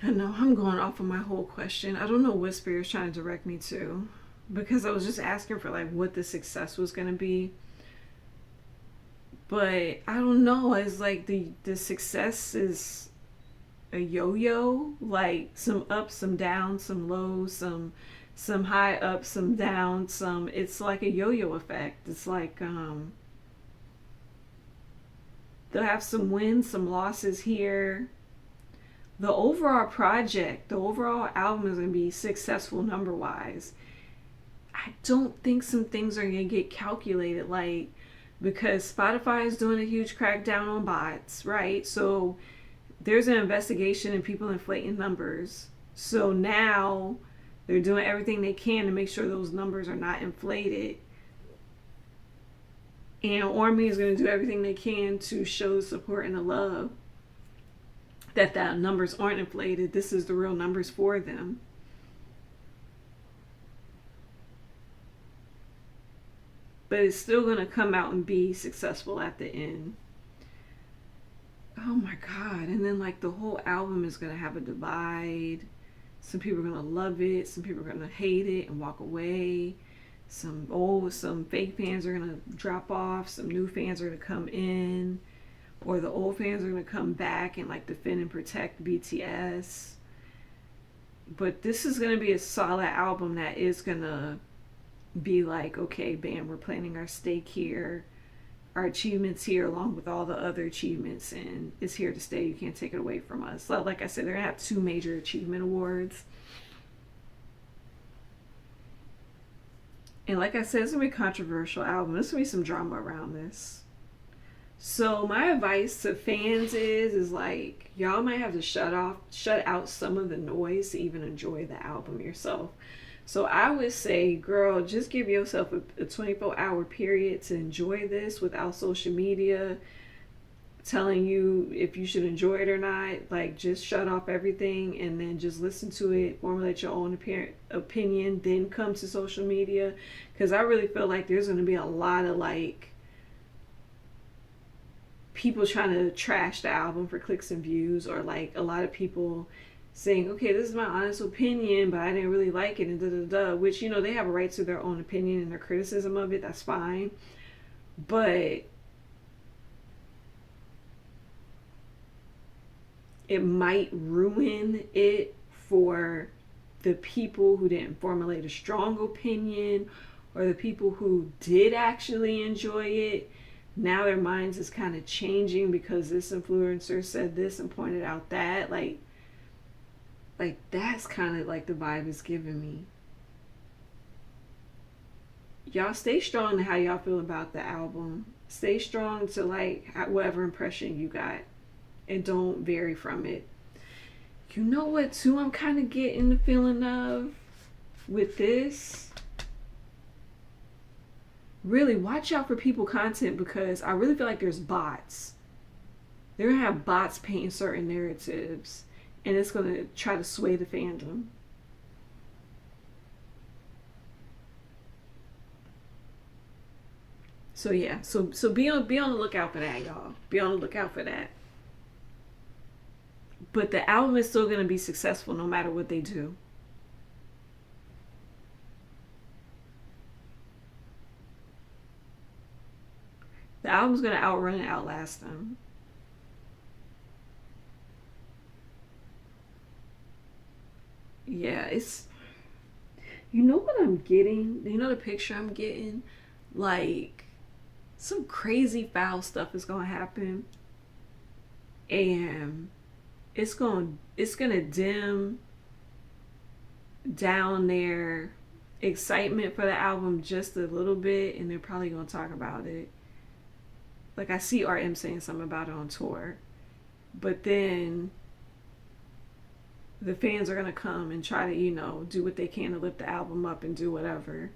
I know I'm going off of my whole question. I don't know what Spirit's trying to direct me to, because I was just asking for like what the success was going to be. But I don't know. It's like the success is a yo-yo, like some ups, some downs, some lows, some high ups, some down, some. It's like a yo-yo effect. It's like they'll have some wins, some losses here. The overall project, the overall album is going to be successful number wise. I don't think some things are going to get calculated, like, because Spotify is doing a huge crackdown on bots, right? So there's an investigation and people inflating numbers. So now they're doing everything they can to make sure those numbers are not inflated. And Army is going to do everything they can to show the support and the love that numbers aren't inflated. This is the real numbers for them. but it's still going to come out and be successful at the end. Oh my God. And then like the whole album is going to have a divide. Some people are going to love it. Some people are going to hate it and walk away. Some fake fans are going to drop off. Some new fans are going to come in. Or the old fans are going to come back and like defend and protect BTS. But this is going to be a solid album that is going to be like, okay, bam, we're planting our stake here. Our achievements here along with all the other achievements, and it's here to stay. You can't take it away from us. So, like I said, they're going to have 2 major achievement awards. And like I said, it's going to be a controversial album. There's going to be some drama around this. So my advice to fans is like, y'all might have to shut out some of the noise to even enjoy the album yourself. So I would say, girl, just give yourself a 24-hour period to enjoy this without social media telling you if you should enjoy it or not. Like, just shut off everything and then just listen to it, formulate your own opinion, then come to social media. Because I really feel like there's going to be a lot of like people trying to trash the album for clicks and views, or like a lot of people saying, okay, this is my honest opinion, but I didn't really like it, and da-da-da, which, you know, they have a right to their own opinion and their criticism of it. That's fine. But it might ruin it for the people who didn't formulate a strong opinion, or the people who did actually enjoy it. Now their minds is kind of changing because this influencer said this and pointed out that. Like that's kind of like the vibe it's giving me. Y'all stay strong to how y'all feel about the album. Stay strong to like whatever impression you got, and don't vary from it. You know what too I'm kind of getting the feeling of with this? Really watch out for people content, because I really feel like there's bots. They're gonna have bots painting certain narratives, and it's gonna try to sway the fandom. So yeah, so be on the lookout for that, y'all. Be on the lookout for that. But the album is still gonna be successful no matter what they do. The album's gonna outrun and outlast them. Yeah, it's, you know what I'm getting? You know the picture I'm getting? Like, some crazy foul stuff is gonna happen, and it's gonna dim down their excitement for the album just a little bit, and they're probably gonna talk about it. Like, I see RM saying something about it on tour, but then the fans are gonna come and try to, you know, do what they can to lift the album up and do whatever.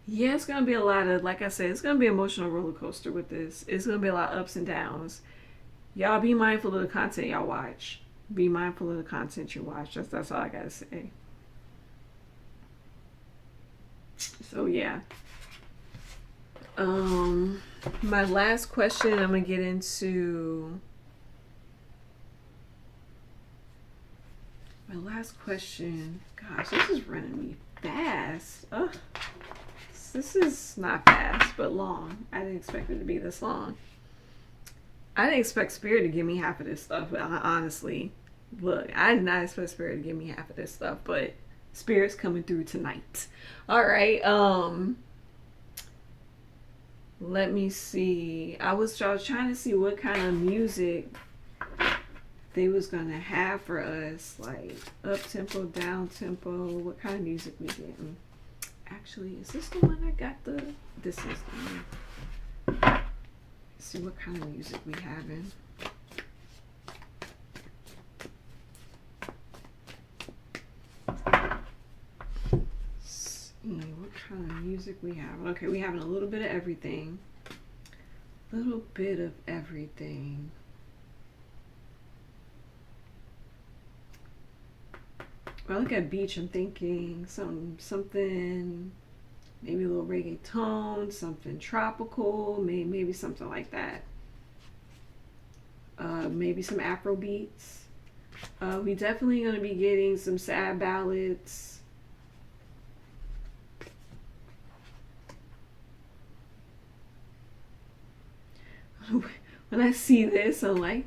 Yeah, it's gonna be a lot of, like I said, it's gonna be an emotional roller coaster with this. It's gonna be a lot of ups and downs. Y'all be mindful of the content y'all watch. Be mindful of the content you watch. That's all I gotta say. So yeah. My last question, I'm gonna get into. My last question. Gosh, this is running me fast. Ugh. This is not fast, but long. I didn't expect it to be this long. I didn't expect Spirit to give me half of this stuff, honestly. Look, I did not expect Spirit to give me half of this stuff, but Spirit's coming through tonight. All right. Let me see. I was trying to see what kind of music they was gonna have for us, like up tempo, down tempo. What kind of music we getting? Actually, is this the one I got the? This is the one. Let's see what kind of music we having. What kind of music we have? Okay, we having a little bit of everything. Little bit of everything. When I look at beach, I'm thinking something, maybe a little reggaeton, something tropical, maybe something like that. Maybe some Afro beats. We definitely gonna be getting some sad ballads. When I see this, I'm like,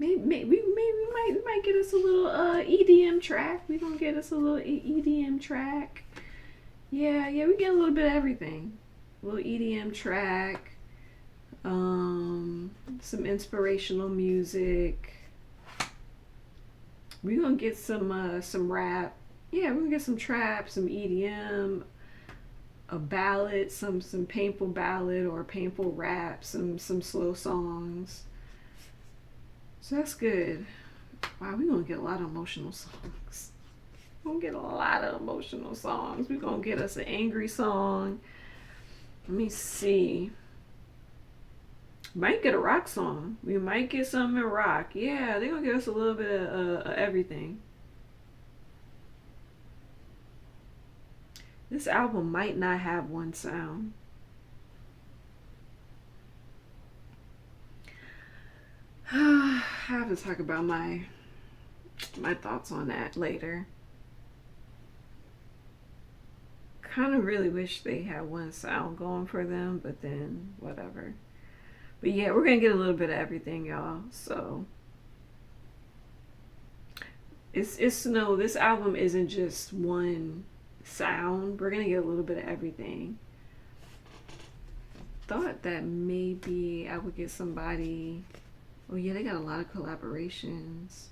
maybe we might get us a little EDM track. We gonna get us a little EDM track. Yeah, we get a little bit of everything. A little EDM track. Some inspirational music. We gonna get some rap. Yeah, we're gonna get some trap, some EDM, a ballad, some painful ballad or painful rap, some slow songs. So that's good. Wow, we're gonna get a lot of emotional songs. We're gonna get a lot of emotional songs. We're gonna get us an angry song. Let me see. Might get a rock song. We might get something in rock. Yeah, they're gonna give us a little bit of everything. This album might not have one sound. I have to talk about my thoughts on that later. Kind of really wish they had one sound going for them, but then whatever. But yeah, we're gonna get a little bit of everything, y'all. So it's no, this album isn't just one sound. We're gonna get a little bit of everything. Thought that maybe I would get somebody. Oh yeah, they got a lot of collaborations,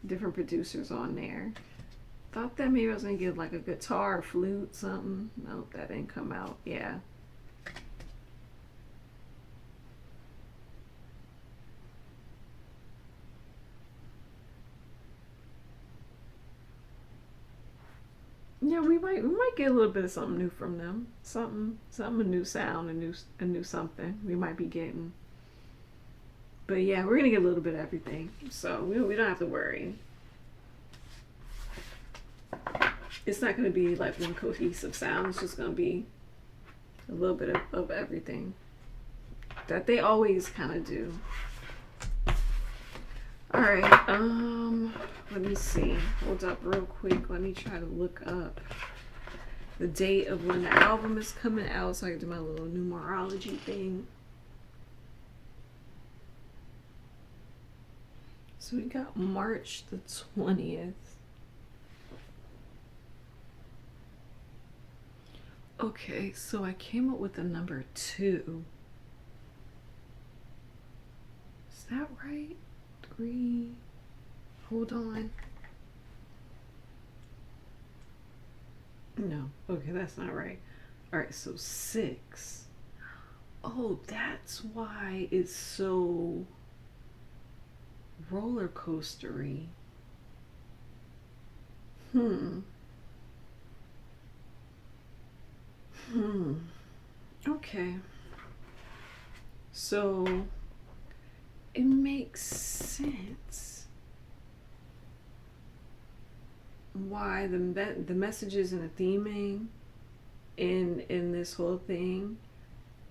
different producers on there. Thought that maybe I was gonna get like a guitar, flute, something. Nope, that didn't come out. Yeah. Yeah, we might get a little bit of something new from them. Something a new sound, a new something we might be getting. But yeah, we're gonna get a little bit of everything, so we don't have to worry. It's not gonna be like one cohesive sound. It's just gonna be a little bit of everything that they always kind of do. All right, let me see. Hold up real quick. Let me try to look up the date of when the album is coming out so I can do my little numerology thing. So we got March the 20th. Okay, so I came up with the number 2. Is that right? 3. Hold on. No. Okay, that's not right. All right, so 6. Oh, that's why it's so roller coastery. Okay. So it makes sense why the messages and the theming in this whole thing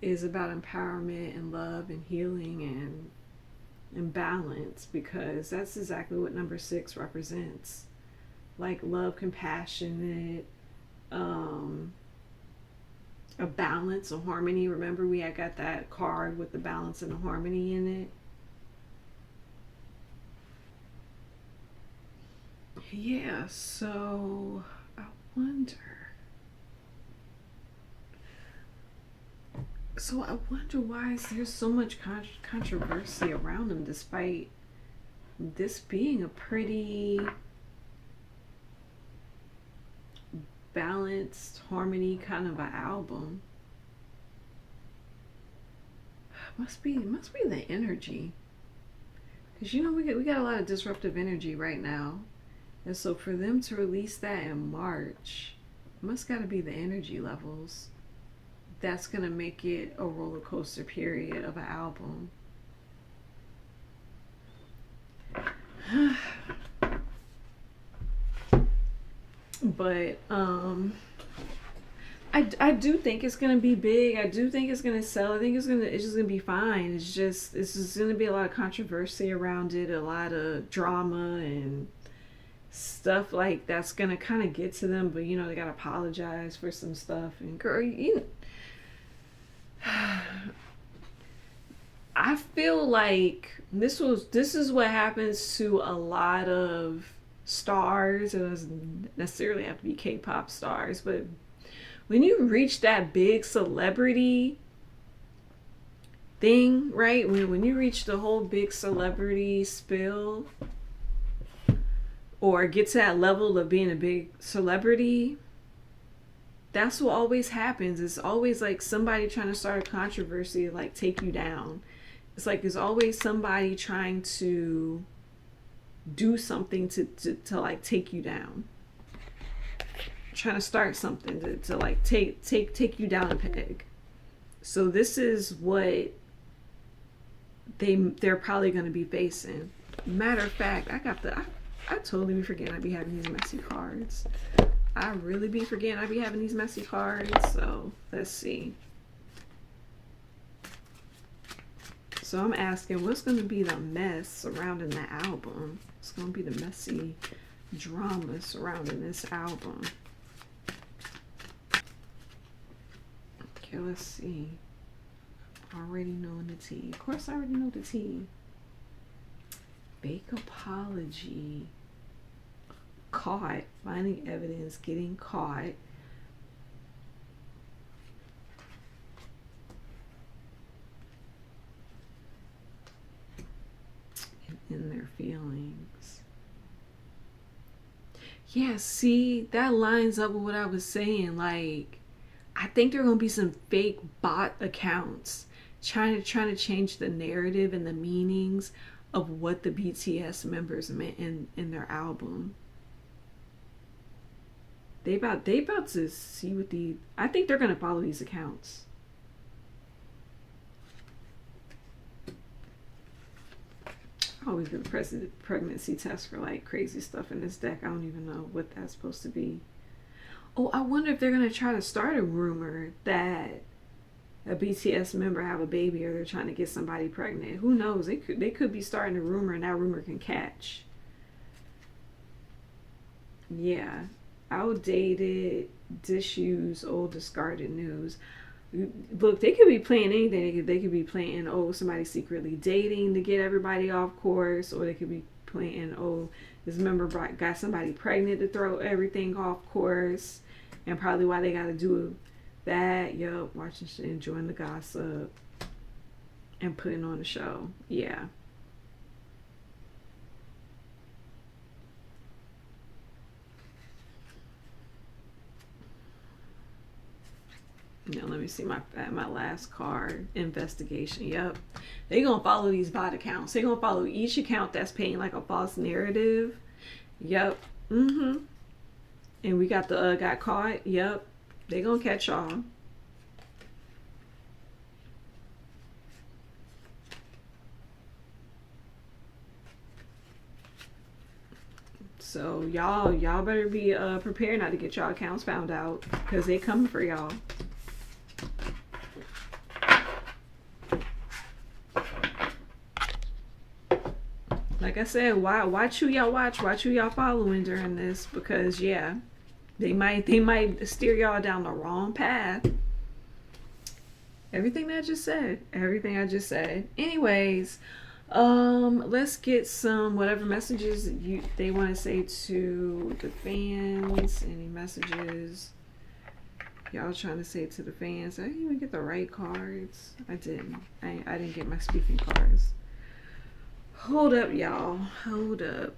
is about empowerment and love and healing and balance, because that's exactly what number 6 represents. Like love, compassionate, a balance, a harmony. Remember we had got that card with the balance and the harmony in it. Yeah, so I wonder. Why is there so much controversy around them, despite this being a pretty balanced harmony kind of an album. Must be the energy, because we got a lot of disruptive energy right now, and so for them to release that in March, must got to be the energy levels. That's gonna make it a roller coaster period of an album. But I do think it's gonna be big. I do think it's gonna sell. I think it's just gonna be fine. It's just gonna be a lot of controversy around it, a lot of drama and stuff like that's gonna kind of get to them. But you know they gotta apologize for some stuff. And girl, I feel like this is what happens to a lot of stars. It doesn't necessarily have to be K-pop stars, but when you reach that big celebrity thing, right? When you reach the whole big celebrity spill or get to that level of being a big celebrity, that's what always happens. It's always like somebody trying to start a controversy, like take you down. It's like there's always somebody trying to do something to like take you down. Trying to start something to like take you down a peg. So this is what they're probably going to be facing. Matter of fact, I totally be forgetting I be having these messy cards. I really be forgetting I be having these messy cards. So let's see. So I'm asking, what's going to be the mess surrounding the album? It's going to be the messy drama surrounding this album. Okay, let's see. Already knowing the tea. Of course, I already know the tea. Fake apology. Caught. Finding evidence. Getting caught. In their feelings. Yeah, see, that lines up with what I was saying. Like, I think there are gonna be some fake bot accounts trying to change the narrative and the meanings of what the BTS members meant in their album. They about to see what I think they're gonna follow these accounts. I always get a pregnancy test for like crazy stuff in this deck. I don't even know what that's supposed to be. Oh, I wonder if they're gonna try to start a rumor that a BTS member have a baby, or they're trying to get somebody pregnant. Who knows? They could be starting a rumor, and that rumor can catch. Yeah, outdated, disused, old, discarded news. Look, they could be playing anything. They could be playing, oh, somebody secretly dating to get everybody off course, or they could be playing, oh, this member got somebody pregnant to throw everything off course, and probably why they got to do that. Yup, watching shit, enjoying the gossip, and putting on a show. Yeah. Now let me see my last card. Investigation. Yep. They gonna follow these bot accounts. They gonna follow each account that's painting like a false narrative. Yep. Mm-hmm. And we got the got caught. Yep. They gonna catch y'all. So y'all better be prepared not to get y'all accounts found out, because they coming for y'all. Like I said, watch who y'all following during this, because yeah, they might steer y'all down the wrong path. Everything I just said. Anyways, let's get some whatever messages they want to say to the fans. Any messages y'all trying to say to the fans? I didn't even get the right cards. I didn't get my speaking cards. Hold up, y'all. Hold up.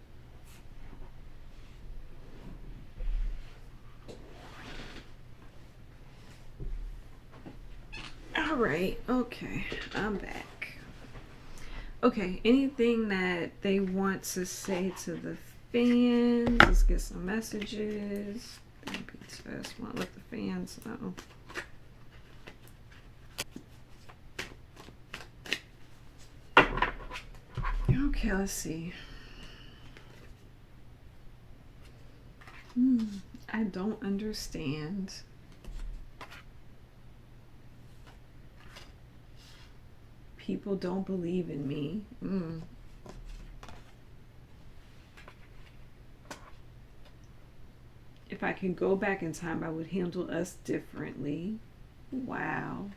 All right. Okay. I'm back. Okay. Anything that they want to say to the fans? Let's get some messages. BTS want to let the fans know. Okay, let's see. I don't understand. People don't believe in me. If I can go back in time, I would handle us differently. Wow.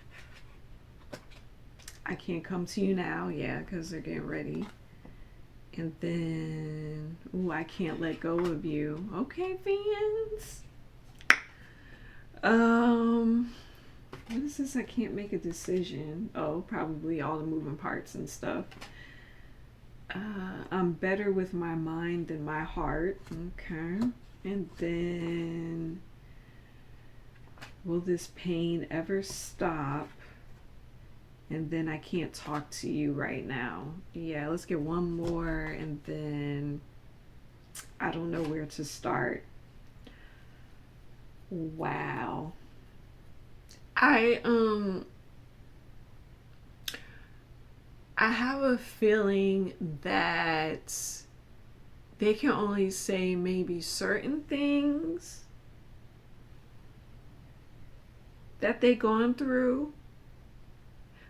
I can't come to you now, yeah, because they're getting ready. And then, ooh, I can't let go of you. Okay, fans. What is this? I can't make a decision. Oh, probably all the moving parts and stuff. I'm better with my mind than my heart. Okay. And then, will this pain ever stop? And then I can't talk to you right now. Yeah, let's get one more, and then I don't know where to start. Wow. I I have a feeling that they can only say maybe certain things that they gone through,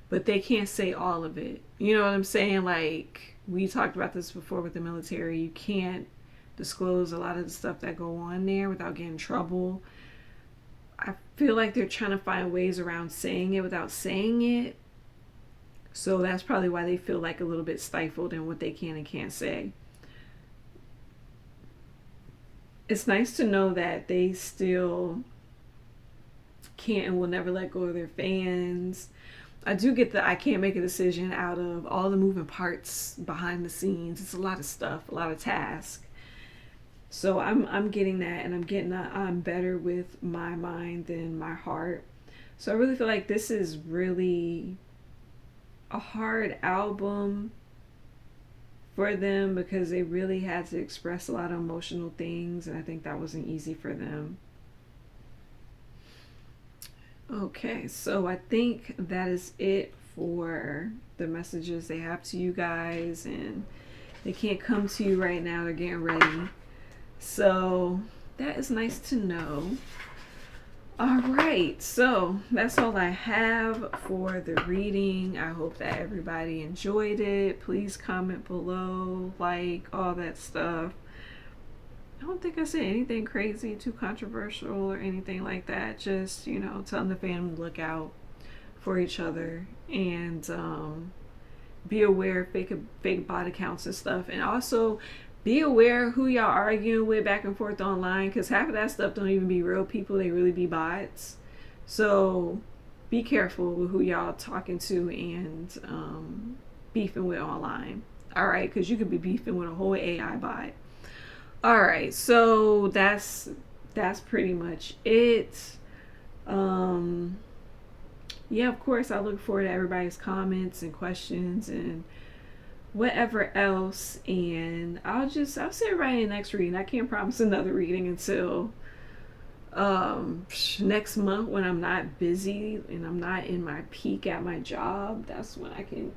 but they can't say all of it. You know what I'm saying? Like, we talked about this before with the military. You can't disclose a lot of the stuff that go on there without getting in trouble. I feel like they're trying to find ways around saying it without saying it. So that's probably why they feel like a little bit stifled in what they can and can't say. It's nice to know that they still can't and will never let go of their fans. I do get that I can't make a decision out of all the moving parts behind the scenes. It's a lot of stuff, a lot of tasks. So I'm getting that, and I'm getting that I'm better with my mind than my heart. So I really feel like this is really a hard album for them because they really had to express a lot of emotional things, and I think that wasn't easy for them. Okay, so I think that is it for the messages they have to you guys, and they can't come to you right now, they're getting ready. So that is nice to know. All right, so that's all I have for the reading. I hope that everybody enjoyed it. Please comment below, like, all that stuff. I don't think I said anything crazy, too controversial or anything like that. Just, telling the family to look out for each other, and be aware of fake bot accounts and stuff. And also be aware who y'all arguing with back and forth online, because half of that stuff don't even be real people. They really be bots. So be careful with who y'all talking to and beefing with online. All right, because you could be beefing with a whole AI bot. All right, so that's pretty much it. Yeah, of course, I look forward to everybody's comments and questions and whatever else, and I'll see everybody in the next reading. I can't promise another reading until next month, when I'm not busy and I'm not in my peak at my job. That's when I can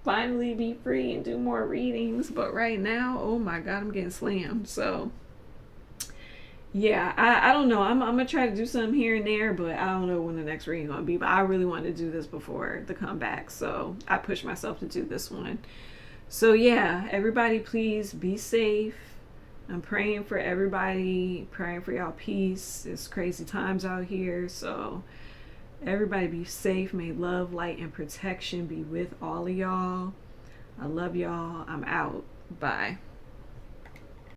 finally be free and do more readings. But right now, oh my god, I'm getting slammed. So yeah, I don't know. I'm gonna try to do something here and there, but I don't know when the next reading gonna be. But I really wanted to do this before the comeback, so I pushed myself to do this one. So yeah, everybody please be safe. I'm praying for everybody, praying for y'all peace. It's crazy times out here, so everybody be safe. May love, light, and protection be with all of y'all. I love y'all. I'm out. Bye.